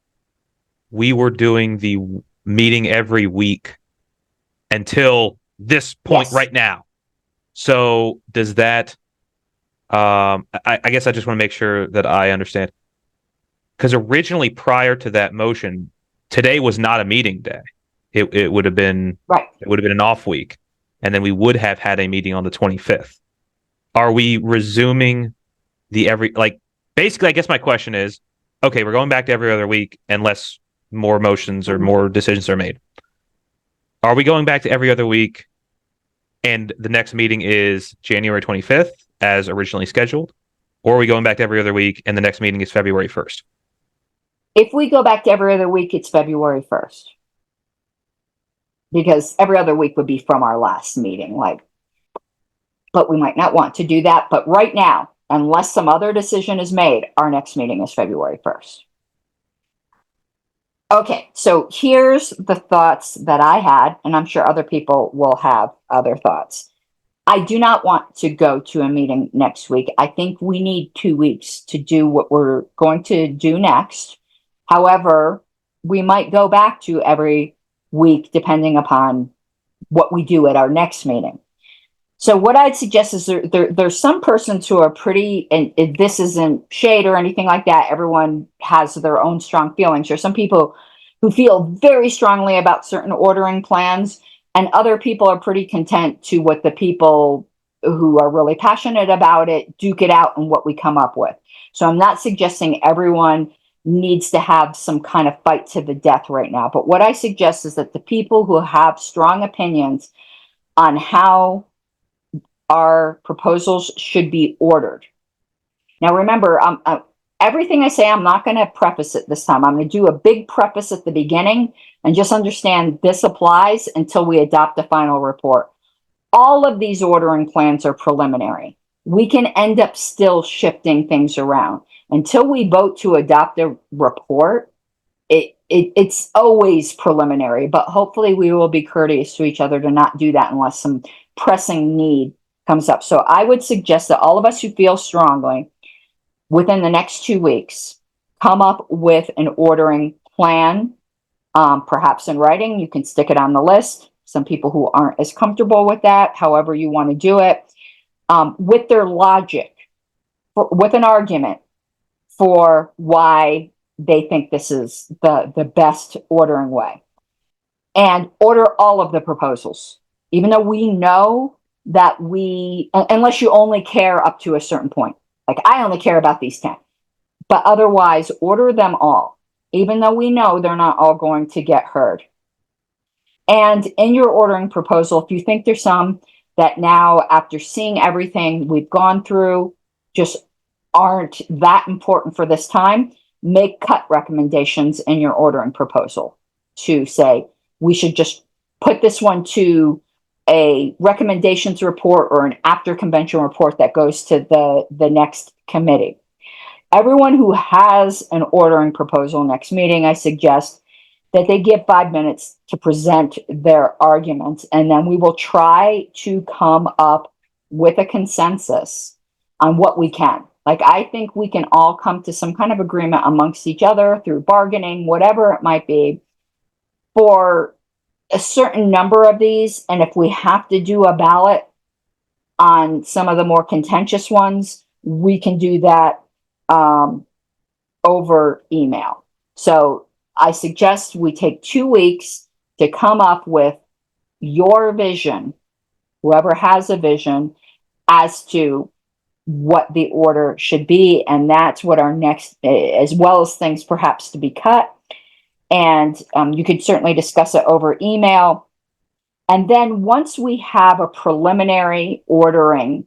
we were doing the meeting every week until this point right now. So does that, I guess I just want to make sure that I understand. Because originally prior to that motion, today was not a meeting day. It would have been, it would have been an off week. And then we would have had a meeting on the 25th. Are we resuming basically, I guess my question is, okay, we're going back to every other week unless more motions or more decisions are made. Are we going back to every other week and the next meeting is January 25th as originally scheduled? Or are we going back to every other week and the next meeting is February 1st? If we go back to every other week, it's February 1st. Because every other week would be from our last meeting. But we might not want to do that. But right now, unless some other decision is made, our next meeting is February 1st. Okay, so here's the thoughts that I had, and I'm sure other people will have other thoughts. I do not want to go to a meeting next week. I think we need 2 weeks to do what we're going to do next. However, we might go back to every week depending upon what we do at our next meeting. So what I'd suggest is there's some persons who are pretty, and this isn't shade or anything like that. Everyone has their own strong feelings. There's some people who feel very strongly about certain ordering plans, and other people are pretty content to what the people who are really passionate about it duke it out and what we come up with. So I'm not suggesting everyone needs to have some kind of fight to the death right now. But what I suggest is that the people who have strong opinions on how our proposals should be ordered. Now, remember, everything I say, I'm not going to preface it this time. I'm going to do a big preface at the beginning and just understand this applies until we adopt the final report. All of these ordering plans are preliminary. We can end up still shifting things around. Until we vote to adopt a report, it's always preliminary, but hopefully we will be courteous to each other to not do that unless some pressing need comes up. So I would suggest that all of us who feel strongly within the next 2 weeks come up with an ordering plan, perhaps in writing. You can stick it on the list. Some people who aren't as comfortable with that, however you want to do it, with their logic, with an argument for why they think this is the best ordering way. And order all of the proposals, even though we know that unless you only care up to a certain point. Like I only care about these 10, but otherwise order them all, even though we know they're not all going to get heard. And in your ordering proposal, if you think there's some that now, after seeing everything we've gone through, just aren't that important for this time, make cut recommendations in your ordering proposal to say, we should just put this one to a recommendations report or an after convention report that goes to the next committee. Everyone who has an ordering proposal next meeting, I suggest that they give 5 minutes to present their arguments, and then we will try to come up with a consensus on what we can. Like, I think we can all come to some kind of agreement amongst each other through bargaining, whatever it might be, for a certain number of these. And if we have to do a ballot on some of the more contentious ones, we can do that over email. So I suggest we take 2 weeks to come up with your vision, whoever has a vision, as to what the order should be. And that's what our next, as well as things perhaps to be cut. And you could certainly discuss it over email. And then once we have a preliminary ordering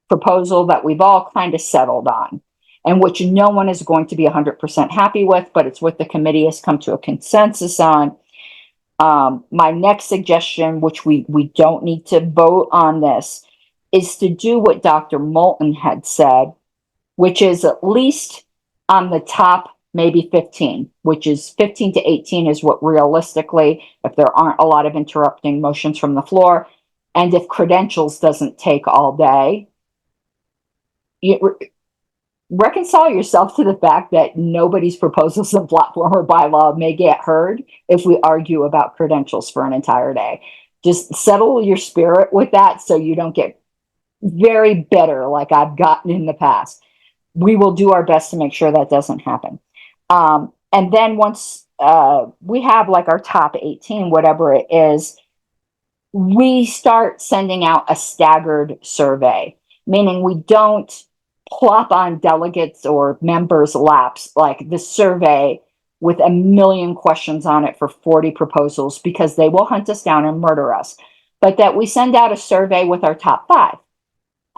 proposal that we've all kind of settled on, and which no one is going to be 100% happy with, but it's what the committee has come to a consensus on. My next suggestion, which we don't need to vote on this, is to do what Dr. Moulton had said, which is at least on the top, maybe 15, which is 15 to 18 is what realistically, if there aren't a lot of interrupting motions from the floor, and if credentials doesn't take all day, reconcile yourself to the fact that nobody's proposals in platform or bylaw may get heard if we argue about credentials for an entire day. Just settle your spirit with that so you don't get very bitter like I've gotten in the past. We will do our best to make sure that doesn't happen. And then once we have like our top 18, whatever it is, we start sending out a staggered survey, meaning we don't plop on delegates or members' laps like the survey with a million questions on it for 40 proposals, because they will hunt us down and murder us. But that we send out a survey with our top 5,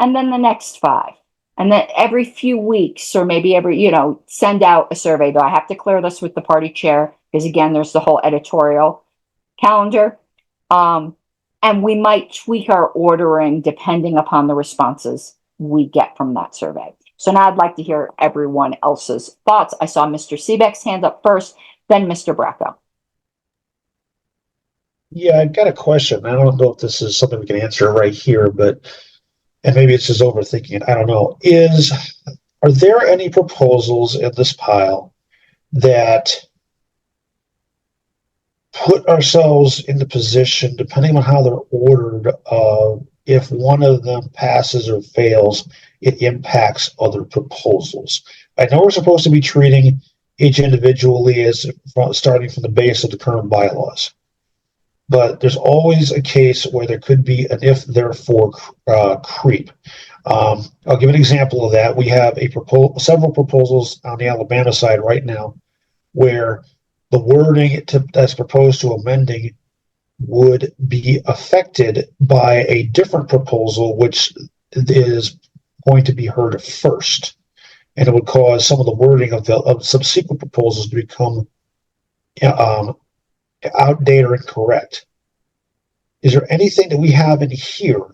and then the next 5, and then every few weeks, or maybe every, send out a survey. Though I have to clear this with the party chair, because again, there's the whole editorial calendar. And we might tweak our ordering depending upon the responses we get from that survey. So now I'd like to hear everyone else's thoughts. I saw Mr. Seebeck's hand up first, then Mr. Bracco. Yeah, I've got a question. I don't know if this is something we can answer right here, and maybe it's just overthinking it. I don't know. Are there any proposals in this pile that put ourselves in the position, depending on how they're ordered, if one of them passes or fails, it impacts other proposals? I know we're supposed to be treating each individually as starting from the base of the current bylaws, but there's always a case where there could be an if therefore creep. I'll give an example of that. We have several proposals on the Alabama side right now where the wording that's proposed to amending would be affected by a different proposal, which is going to be heard first. And it would cause some of the wording of subsequent proposals to become outdated or incorrect. Is there anything that we have in here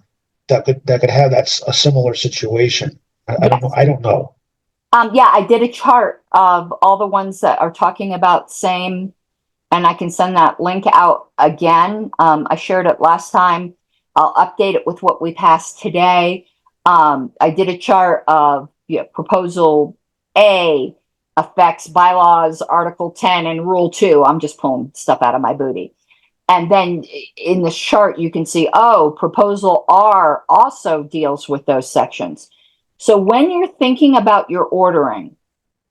that could have a similar situation? I don't know. Yeah, I did a chart of all the ones that are talking about same, and I can send that link out again. I shared it last time. I'll update it with what we passed today. I did a chart of proposal A affects bylaws, Article 10 and Rule 2. I'm just pulling stuff out of my booty. And then in the chart, you can see, proposal R also deals with those sections. So when you're thinking about your ordering,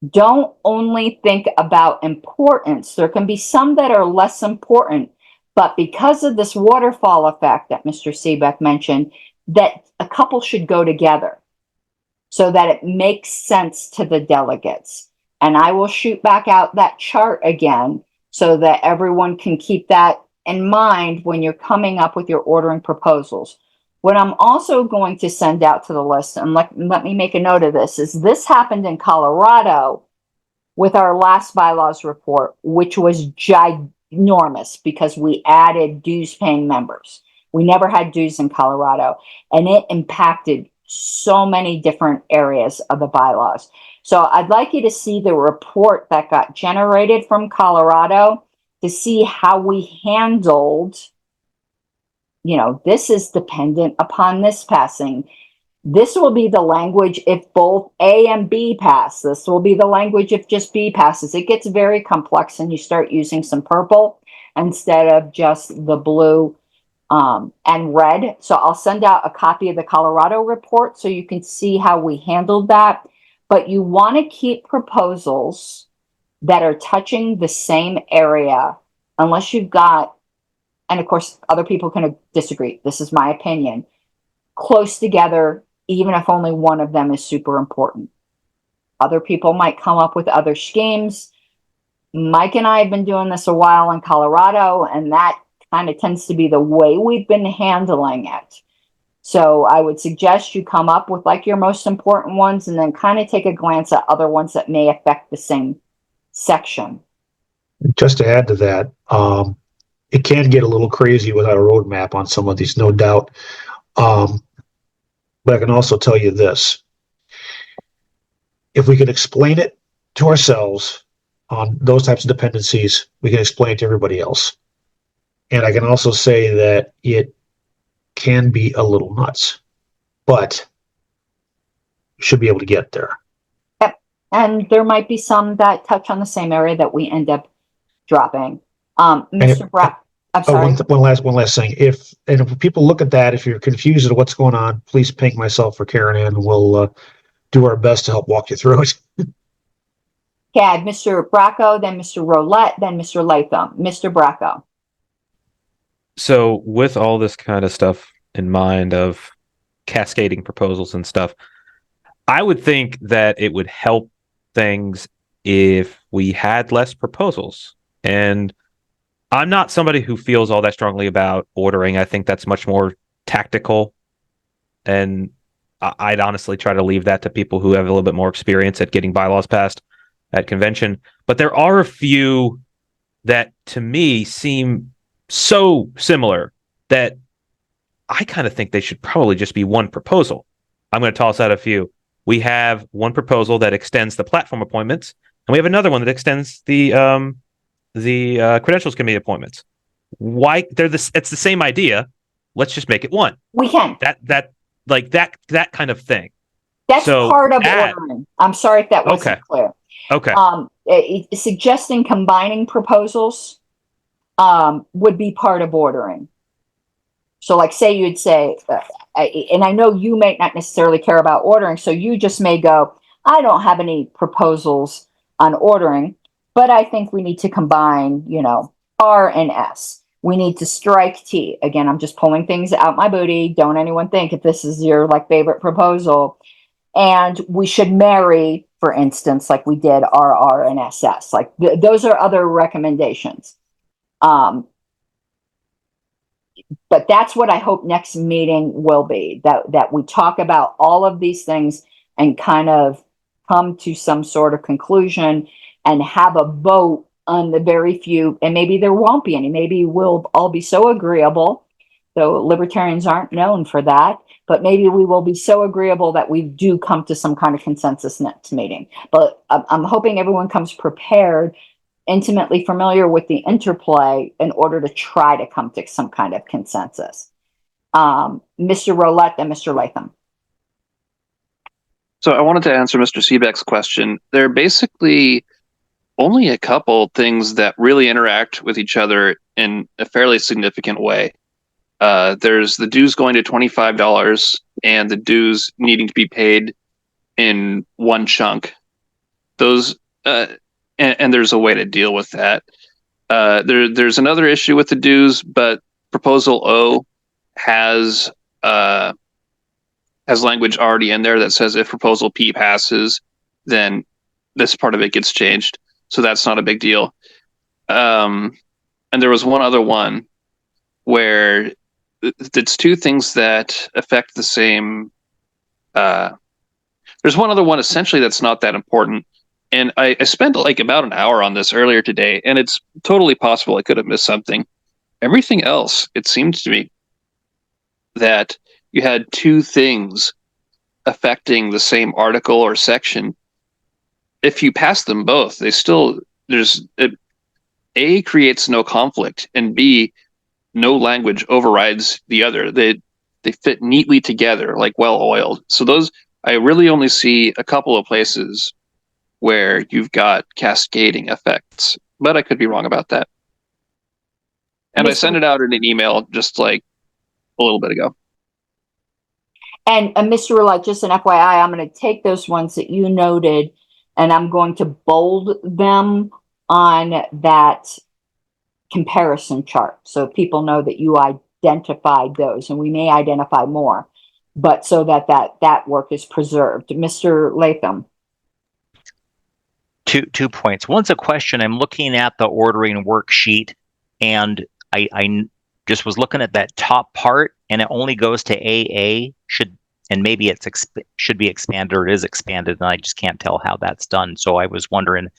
don't only think about importance. There can be some that are less important, but because of this waterfall effect that Mr. Seebeck mentioned, that a couple should go together so that it makes sense to the delegates. And I will shoot back out that chart again so that everyone can keep that in mind when you're coming up with your ordering proposals. What I'm also going to send out to the list, and let me make a note of this, is this happened in Colorado with our last bylaws report, which was ginormous because we added dues paying members. We never had dues in Colorado, and it impacted so many different areas of the bylaws. So I'd like you to see the report that got generated from Colorado to see how we handled, this is dependent upon this passing. This will be the language if both A and B pass. This will be the language if just B passes. It gets very complex and you start using some purple instead of just the blue and red. So I'll send out a copy of the Colorado report so you can see how we handled that. But you want to keep proposals that are touching the same area unless you've got, and of course, other people can disagree. This is my opinion. Close together, even if only one of them is super important. Other people might come up with other schemes. Mike and I have been doing this a while in Colorado, and that kind of tends to be the way we've been handling it. So I would suggest you come up with like your most important ones and then kind of take a glance at other ones that may affect the same section. Just to add to that, it can get a little crazy without a roadmap on some of these, no doubt. But I can also tell you this. If we can explain it to ourselves on those types of dependencies, we can explain it to everybody else. And I can also say that it can be a little nuts, but we should be able to get there. Yep. And there might be some that touch on the same area that we end up dropping. Mr. Brock, I'm sorry. One last thing. If people look at that, if you're confused at what's going on, please ping myself or Karen Ann, and we'll do our best to help walk you through it. Okay, I had Mr. Bracco, then Mr. Roulette, then Mr. Latham. Mr. Bracco. So with all this kind of stuff in mind of cascading proposals and stuff, I would think that it would help things if we had less proposals. And I'm not somebody who feels all that strongly about ordering. I think that's much more tactical. And I'd honestly try to leave that to people who have a little bit more experience at getting bylaws passed at convention. But there are a few that to me seem so similar that I kind of think they should probably just be one proposal. I'm going to toss out a few. We have one proposal that extends the platform appointments, and we have another one that extends the credentials committee appointments. Why? It's the same idea. Let's just make it one. We can. That kind of thing. That's part of ordering. I'm sorry if that wasn't clear. Okay. Suggesting combining proposals would be part of ordering. So like say you'd say, and I know you may not necessarily care about ordering, so you just may go, I don't have any proposals on ordering, but I think we need to combine, R and S. We need to strike T. Again, I'm just pulling things out my booty. Don't anyone think if this is your favorite proposal. And we should marry, for instance, like we did RR and SS. Those are other recommendations. But that's what I hope next meeting will be, that we talk about all of these things and kind of come to some sort of conclusion and have a vote on the very few, and maybe there won't be any. Maybe we'll all be so agreeable, though libertarians aren't known for that, but maybe we will be so agreeable that we do come to some kind of consensus next meeting. But I'm hoping everyone comes prepared, intimately familiar with the interplay in order to try to come to some kind of consensus. Mr. Roulette and Mr. Latham. So I wanted to answer Mr. Seebeck's question. There are basically only a couple things that really interact with each other in a fairly significant way. There's the dues going to $25 and the dues needing to be paid in one chunk. Those and there's a way to deal with that. There's another issue with the dues, but Proposal O has language already in there that says if Proposal P passes, then this part of it gets changed. So that's not a big deal. And there was one other one where it's two things that affect the same. There's one other one essentially that's not that important. And I spent like about an hour on this earlier today, and it's totally possible I could have missed something. Everything else, it seems to me that you had two things affecting the same article or section. If you pass them both, A creates no conflict, and B, no language overrides the other. They fit neatly together, like well oiled. So those, I really only see a couple of places where you've got cascading effects, but I could be wrong about that. And I sent it out in an email just like a little bit ago. And Mr. Roulette, just an FYI, I'm going to take those ones that you noted and I'm going to bold them on that comparison chart so people know that you identified those, and we may identify more, but so that work is preserved. Mr. Latham. Two points. One's a question. I'm looking at the ordering worksheet, and I just was looking at that top part, and it only goes to AA. And maybe it's should be expanded, or it is expanded, and I just can't tell how that's done. So I was wondering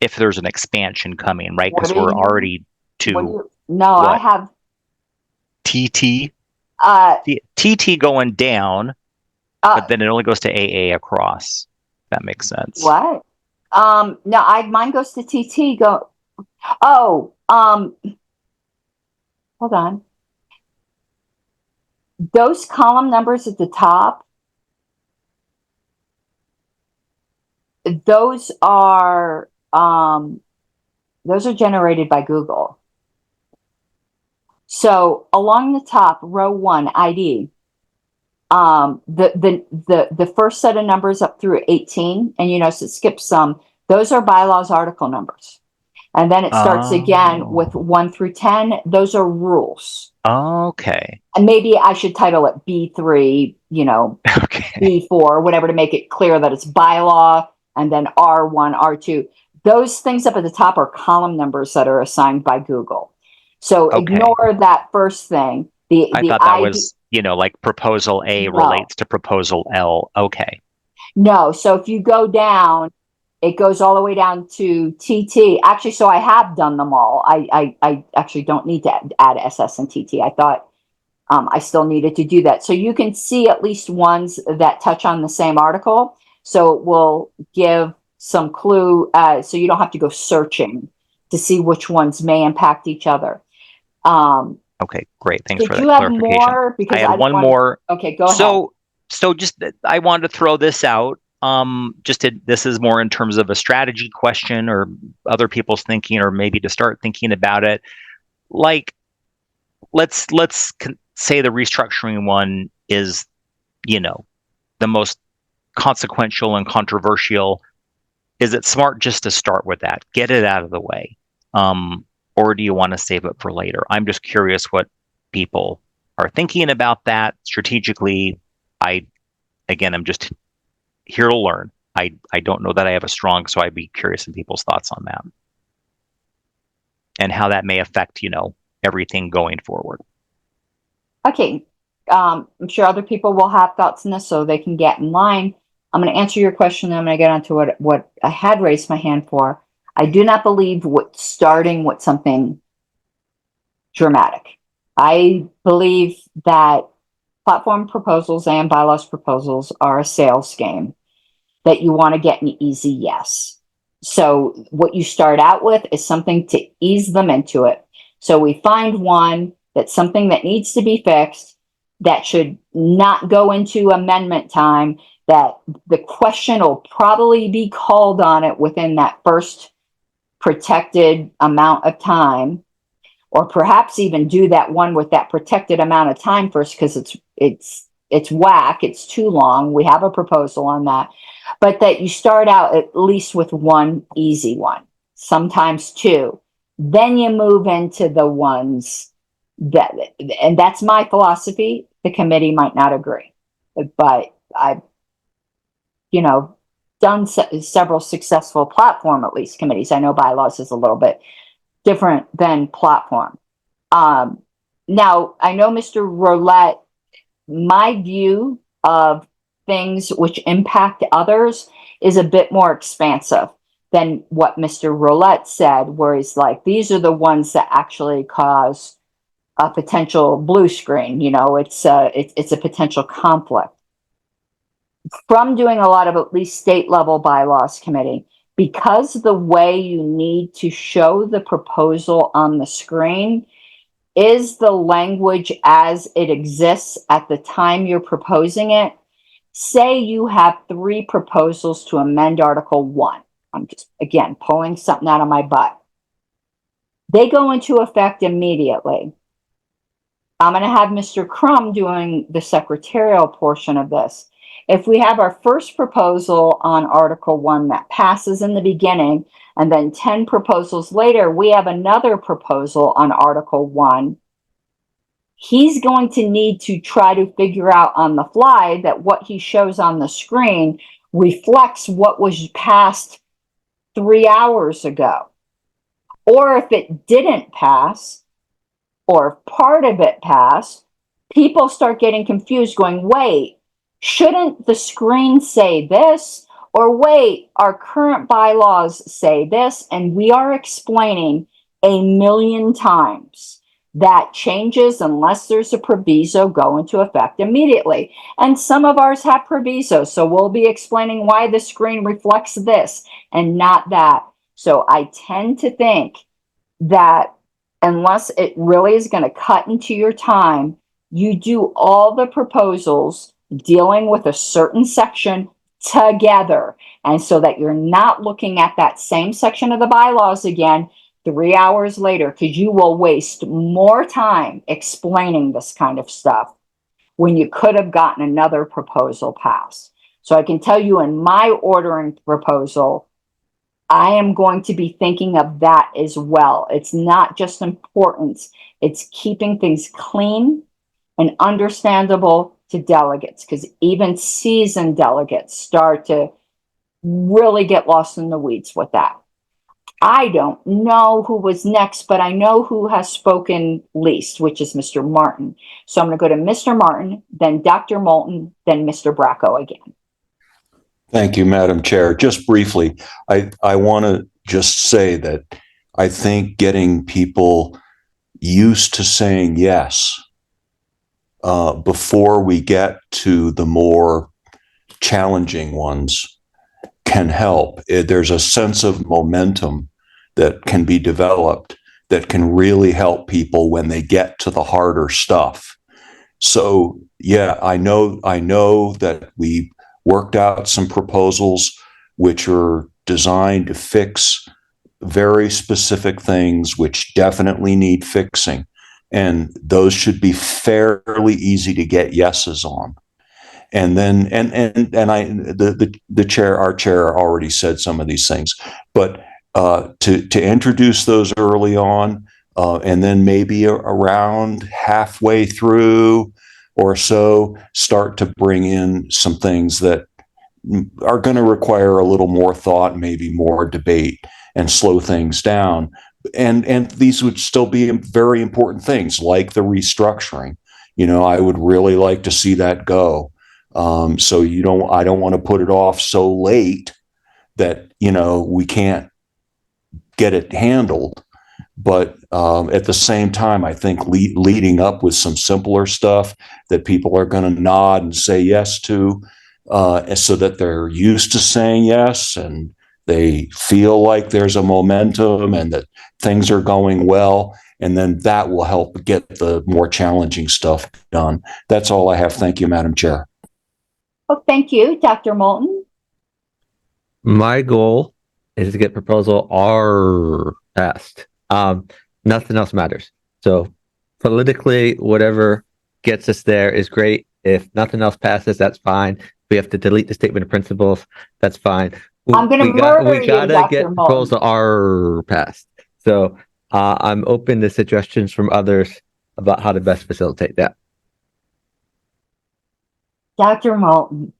if there's an expansion coming, right? Because we're already to no, what? I have TT. TT going down, but then it only goes to AA across. If that makes sense. What? No, mine goes to TT. Hold on. Those column numbers at the top, those are generated by Google. So along the top, row 1, ID, the first set of numbers up through 18, and you notice it skips some, those are bylaws article numbers. And then it starts again with 1 through 10. Those are rules. Okay. And maybe I should title it B3, okay. B4, whatever, to make it clear that it's bylaw, and then R1, R2. Those things up at the top are column numbers that are assigned by Google. So ignore that first thing. I thought that was, like proposal A relates to proposal L. Okay. No. So if you go down, it goes all the way down to TT. Actually, so I have done them all. I actually don't need to add SS and TT. I thought I still needed to do that. So you can see at least ones that touch on the same article. So it will give some clue, so you don't have to go searching to see which ones may impact each other. Okay, great. Thanks for that clarification. Did you have more? Because I had one more. Okay, go ahead. So just, I wanted to throw this out. This is more in terms of a strategy question, or other people's thinking, or maybe to start thinking about it. Like, let's say the restructuring one is, the most consequential and controversial. Is it smart just to start with that, get it out of the way? Or do you want to save it for later? I'm just curious what people are thinking about that strategically. I'm just here to learn. I don't know that I have a strong, so I'd be curious in people's thoughts on that, and how that may affect, everything going forward. Okay. I'm sure other people will have thoughts on this, so they can get in line. I'm going to answer your question, and I'm going to get onto what I had raised my hand for. I do not believe starting with something dramatic. I believe that platform proposals and bylaws proposals are a sales game that you want to get an easy yes. So what you start out with is something to ease them into it. So we find one that's something that needs to be fixed, that should not go into amendment time, that the question will probably be called on it within that first protected amount of time, or perhaps even do that one with that protected amount of time first, because it's whack, it's too long. We have a proposal on that, but that you start out at least with one easy one, sometimes two. Then you move into the ones and that's my philosophy. The committee might not agree, but I've, done several successful platform, at least, committees. I know bylaws is a little bit different than platform. Now, now I know Mr. Roulette, my view of things which impact others is a bit more expansive than what Mr. Roulette said, where he's like, these are the ones that actually cause a potential blue screen. You know, it's a potential conflict. From doing a lot of at least state level bylaws committee, because the way you need to show the proposal on the screen is the language as it exists at the time you're proposing it. Say you have 3 proposals to amend Article 1. I'm just, again, pulling something out of my butt. They go into effect immediately. I'm going to have Mr. Crum doing the secretarial portion of this. If we have our first proposal on Article 1 that passes in the beginning, and then 10 proposals later, we have another proposal on Article 1, he's going to need to try to figure out on the fly that what he shows on the screen reflects what was passed 3 hours ago. Or if it didn't pass, or part of it passed, people start getting confused going, wait, shouldn't the screen say this? Or wait, our current bylaws say this, and we are explaining 1,000,000 times that changes, unless there's a proviso, go into effect immediately. And some of ours have provisos, so we'll be explaining why the screen reflects this and not that. So I tend to think that unless it really is going to cut into your time, you do all the proposals dealing with a certain section together. And so that you're not looking at that same section of the bylaws again 3 hours later, because you will waste more time explaining this kind of stuff when you could have gotten another proposal passed. So I can tell you in my ordering proposal, I am going to be thinking of that as well. It's not just importance, it's keeping things clean and understandable to delegates, because even seasoned delegates start to really get lost in the weeds with that. I don't know who was next, but I know who has spoken least, which is Mr. Martin. So I'm going to go to Mr. Martin, then Dr. Moulton, then Mr. Bracco again. Thank you, Madam Chair. Just briefly, I want to just say that I think getting people used to saying yes before we get to the more challenging ones can help. There's a sense of momentum that can be developed that can really help people when they get to the harder stuff. So, yeah, I know that we worked out some proposals which are designed to fix very specific things which definitely need fixing. And those should be fairly easy to get yeses on. And then, the chair, our chair already said some of these things, but to introduce those early on, and then maybe around halfway through or so, start to bring in some things that are going to require a little more thought, maybe more debate, and slow things down. And these would still be very important things, like the restructuring. You know, I would really like to see that go. So I don't want to put it off so late that, we can't get it handled. But at the same time, I think leading up with some simpler stuff that people are going to nod and say yes to, so that they're used to saying yes and they feel like there's a momentum and that things are going well. And then that will help get the more challenging stuff done. That's all I have. Thank you, Madam Chair. Oh, thank you, Dr. Moulton. My goal is to get proposal R passed. Nothing else matters. So politically, whatever gets us there is great. If nothing else passes, that's fine. We have to delete the statement of principles. That's fine. I'm going to murder we gotta you, Dr. get proposal R passed. So I'm open to suggestions from others about how to best facilitate that. Dr. Moulton.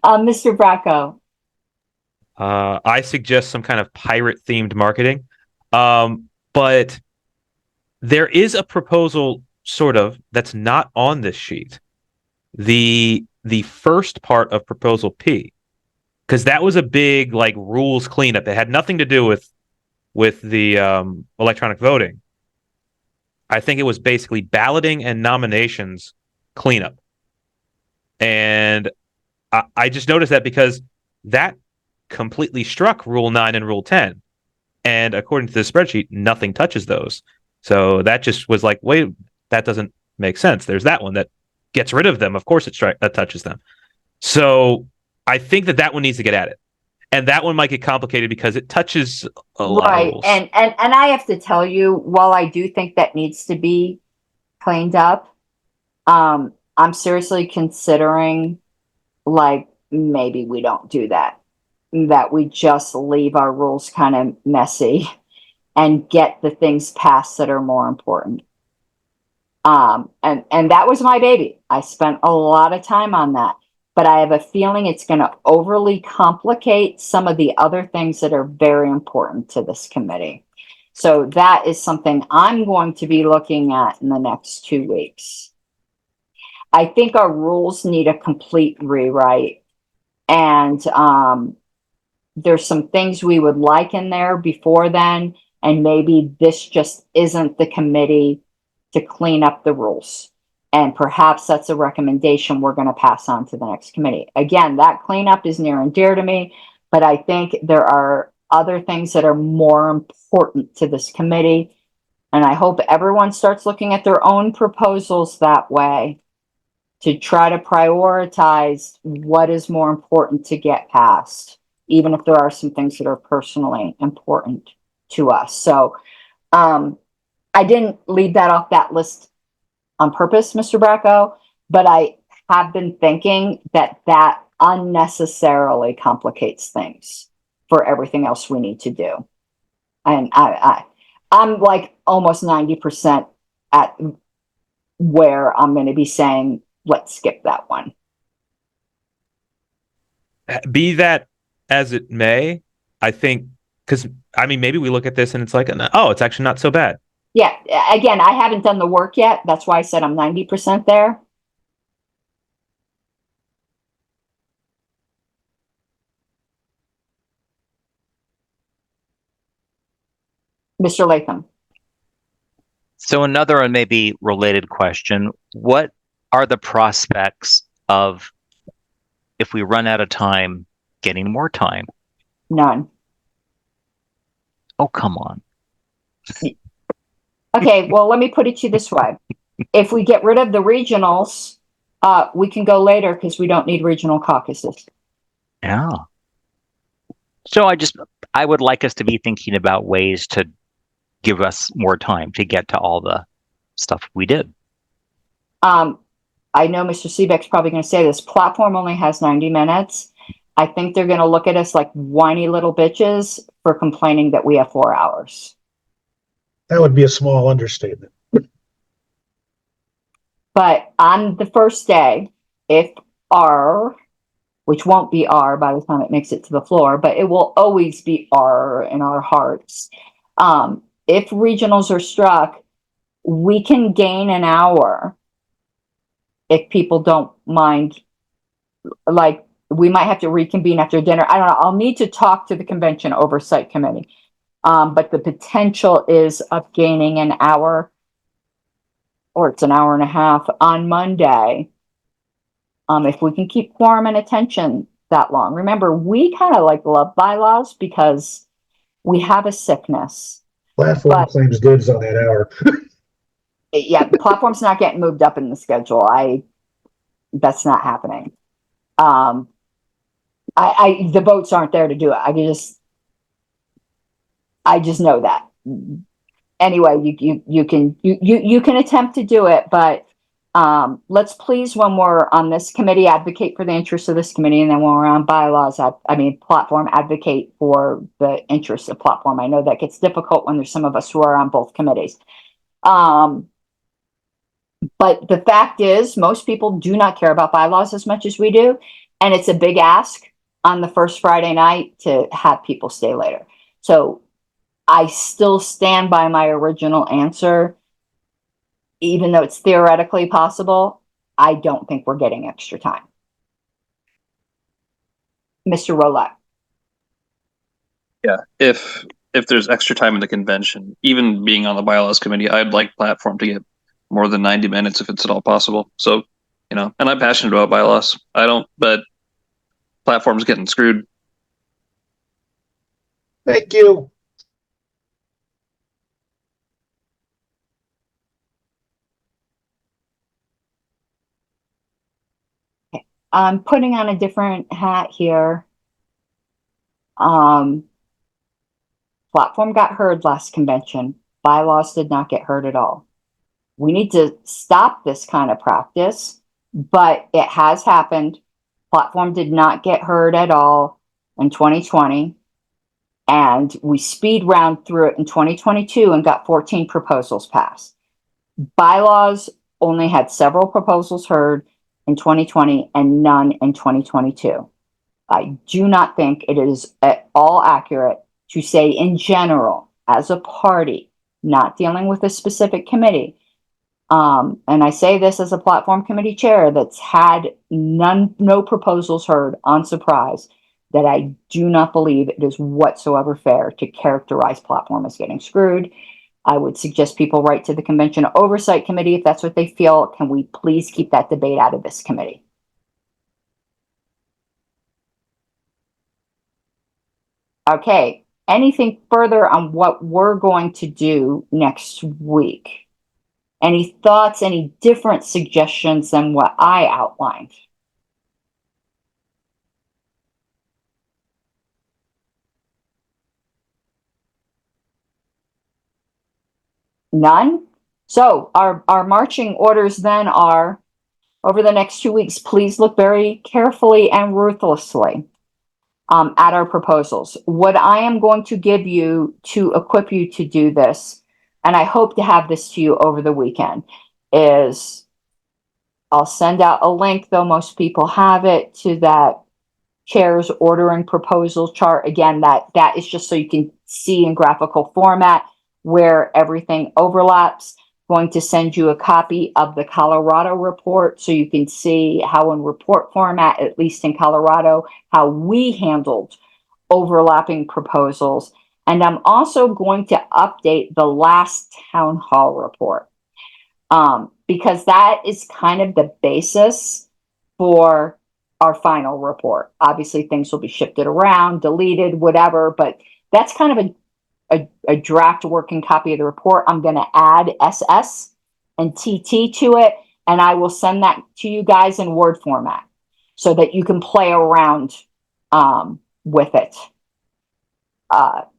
Mr. Bracco. I suggest some kind of pirate themed marketing. But There is a proposal, sort of, that's not on this sheet. The first part of proposal P, because that was a big like rules cleanup. It had nothing to do with the electronic voting. I think it was basically balloting and nominations cleanup. And I just noticed that because that completely struck Rule 9 and Rule 10. And according to the spreadsheet, nothing touches those. So that just was like, wait, that doesn't make sense. There's that one that gets rid of them. Of course, that touches them. So I think that one needs to get added. And that one might get complicated because it touches a lot of rules. And I have to tell you, while I do think that needs to be cleaned up, I'm seriously considering, like, maybe we don't do that. That we just leave our rules kind of messy and get the things passed that are more important. And that was my baby. I spent a lot of time on that. But I have a feeling it's going to overly complicate some of the other things that are very important to this committee. So that is something I'm going to be looking at in the next 2 weeks. I think our rules need a complete rewrite. And there's some things we would like in there before then. And maybe this just isn't the committee to clean up the rules. And perhaps that's a recommendation we're going to pass on to the next committee. Again, that cleanup is near and dear to me, but I think there are other things that are more important to this committee. And I hope everyone starts looking at their own proposals that way to try to prioritize what is more important to get passed, even if there are some things that are personally important to us. So I didn't leave that off that list on purpose, Mr. Bracco, but I have been thinking that unnecessarily complicates things for everything else we need to do. And I'm like almost 90% at where I'm going to be saying, let's skip that one. Be that as it may, I think, because I mean, maybe we look at this and it's like, oh, it's actually not so bad. Yeah, again, I haven't done the work yet. That's why I said I'm 90% there. Mr. Latham. So another and maybe related question, what are the prospects of, if we run out of time, getting more time? None. Oh, come on. Okay, well, let me put it to you this way. If we get rid of the regionals, we can go later because we don't need regional caucuses. Yeah. So I would like us to be thinking about ways to give us more time to get to all the stuff we did. I know Mr. Seebeck's probably going to say this. Platform only has 90 minutes. I think they're going to look at us like whiny little bitches for complaining that we have 4 hours. That would be a small understatement. But on the first day, if R, which won't be R by the time it makes it to the floor, but it will always be R in our hearts. If regionals are struck, we can gain an hour if people don't mind. Like, we might have to reconvene after dinner. I don't know. I'll need to talk to the convention oversight committee. But the potential is of gaining an hour, or it's an hour and a half on Monday. If we can keep quorum and attention that long. Remember, we kind of like love bylaws because we have a sickness. Platform claims dibs on that hour. Yeah, the platform's not getting moved up in the schedule. That's not happening. The votes aren't there to do it. I just know that. Anyway, you can attempt to do it, but let's please, when we're on this committee, advocate for the interests of this committee, and then when we're on bylaws, platform, advocate for the interests of platform. I know that gets difficult when there's some of us who are on both committees. But the fact is, most people do not care about bylaws as much as we do, and it's a big ask on the first Friday night to have people stay later. So I still stand by my original answer even though it's theoretically possible, I don't think we're getting extra time. Mr. Rolette. Yeah, if there's extra time in the convention, even being on the bylaws committee, I'd like platform to get more than 90 minutes if it's at all possible. So, and I'm passionate about bylaws. But platform's getting screwed. Thank you. I'm putting on a different hat here. Platform got heard last convention. Bylaws did not get heard at all. We need to stop this kind of practice, but it has happened. Platform did not get heard at all in 2020, and we speed round through it in 2022 and got 14 proposals passed. Bylaws only had several proposals heard in 2020 and none in 2022. I do not think it is at all accurate to say in general, as a party, not dealing with a specific committee. And I say this as a platform committee chair that's had no proposals heard on surprise, that I do not believe it is whatsoever fair to characterize platform as getting screwed. I would suggest people write to the Convention Oversight Committee if that's what they feel. Can we please keep that debate out of this committee? Okay, anything further on what we're going to do next week? Any thoughts, any different suggestions than what I outlined? None? So our marching orders then are, over the next 2 weeks, please look very carefully and ruthlessly at our proposals. What I am going to give you to equip you to do this, and I hope to have this to you over the weekend, is I'll send out a link, though most people have it, to that chair's ordering proposal chart. Again, that is just so you can see in graphical format where everything overlaps. Going to send you a copy of the Colorado report so you can see how in report format, at least in Colorado, how we handled overlapping proposals. And I'm also going to update the last town hall report because that is kind of the basis for our final report. Obviously, things will be shifted around, deleted, whatever, but that's kind of a draft working copy of the report. I'm going to add SS and TT to it, and I will send that to you guys in Word format so that you can play around with it.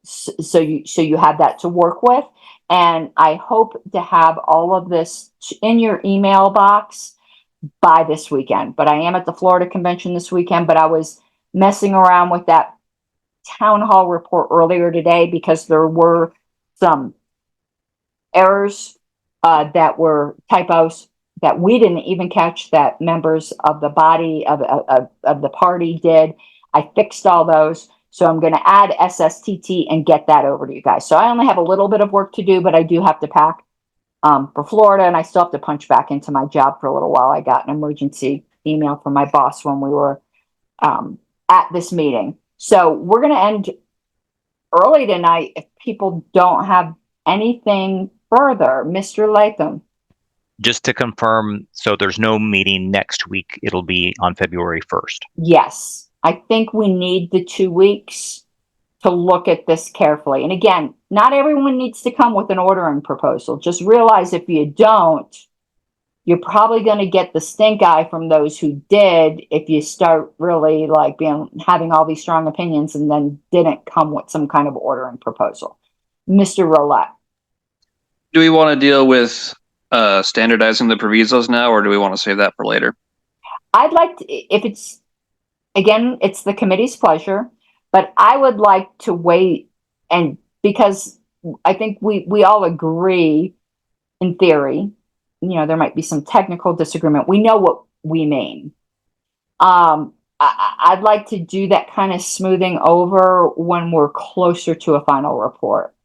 So you have that to work with, and I hope to have all of this in your email box by this weekend. But I am at the Florida convention this weekend, but I was messing around with that town hall report earlier today because there were some errors that were typos that we didn't even catch, that members of the body of the party did. I fixed all those, so I'm going to add SSTT and get that over to you guys. So I only have a little bit of work to do, but I do have to pack for Florida, and I still have to punch back into my job for a little while. I got an emergency email from my boss when we were at this meeting. So we're going to end early tonight if people don't have anything further. Mr. Latham. Just to confirm, so there's no meeting next week. It'll be on February 1st. Yes. I think we need the 2 weeks to look at this carefully. And again, not everyone needs to come with an ordering proposal. Just realize if you don't, you're probably going to get the stink eye from those who did if you start really like having all these strong opinions and then didn't come with some kind of ordering proposal. Mr. Rolette. Do we want to deal with standardizing the provisos now, or do we want to save that for later? I'd like to, if it's, again, it's the committee's pleasure, but I would like to wait, and because I think we all agree in theory, there might be some technical disagreement. We know what we mean. I'd like to do that kind of smoothing over when we're closer to a final report.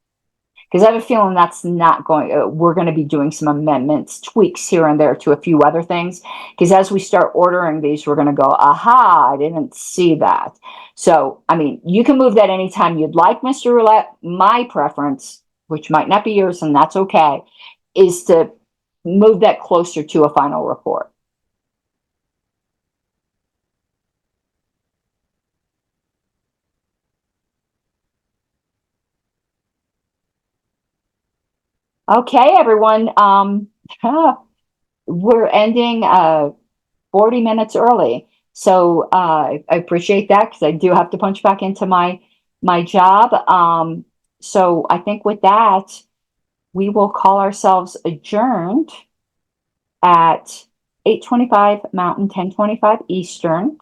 because I have a feeling that's not going, we're going to be doing some amendments, tweaks here and there to a few other things. Because as we start ordering these, we're going to go, aha, I didn't see that. So, I mean, you can move that anytime you'd like, Mr. Roulette. My preference, which might not be yours, and that's okay, is to move that closer to a final report. Okay, everyone. We're ending 40 minutes early. So I appreciate that because I do have to punch back into my job. So I think with that, we will call ourselves adjourned at 8:25 Mountain, 10:25 Eastern.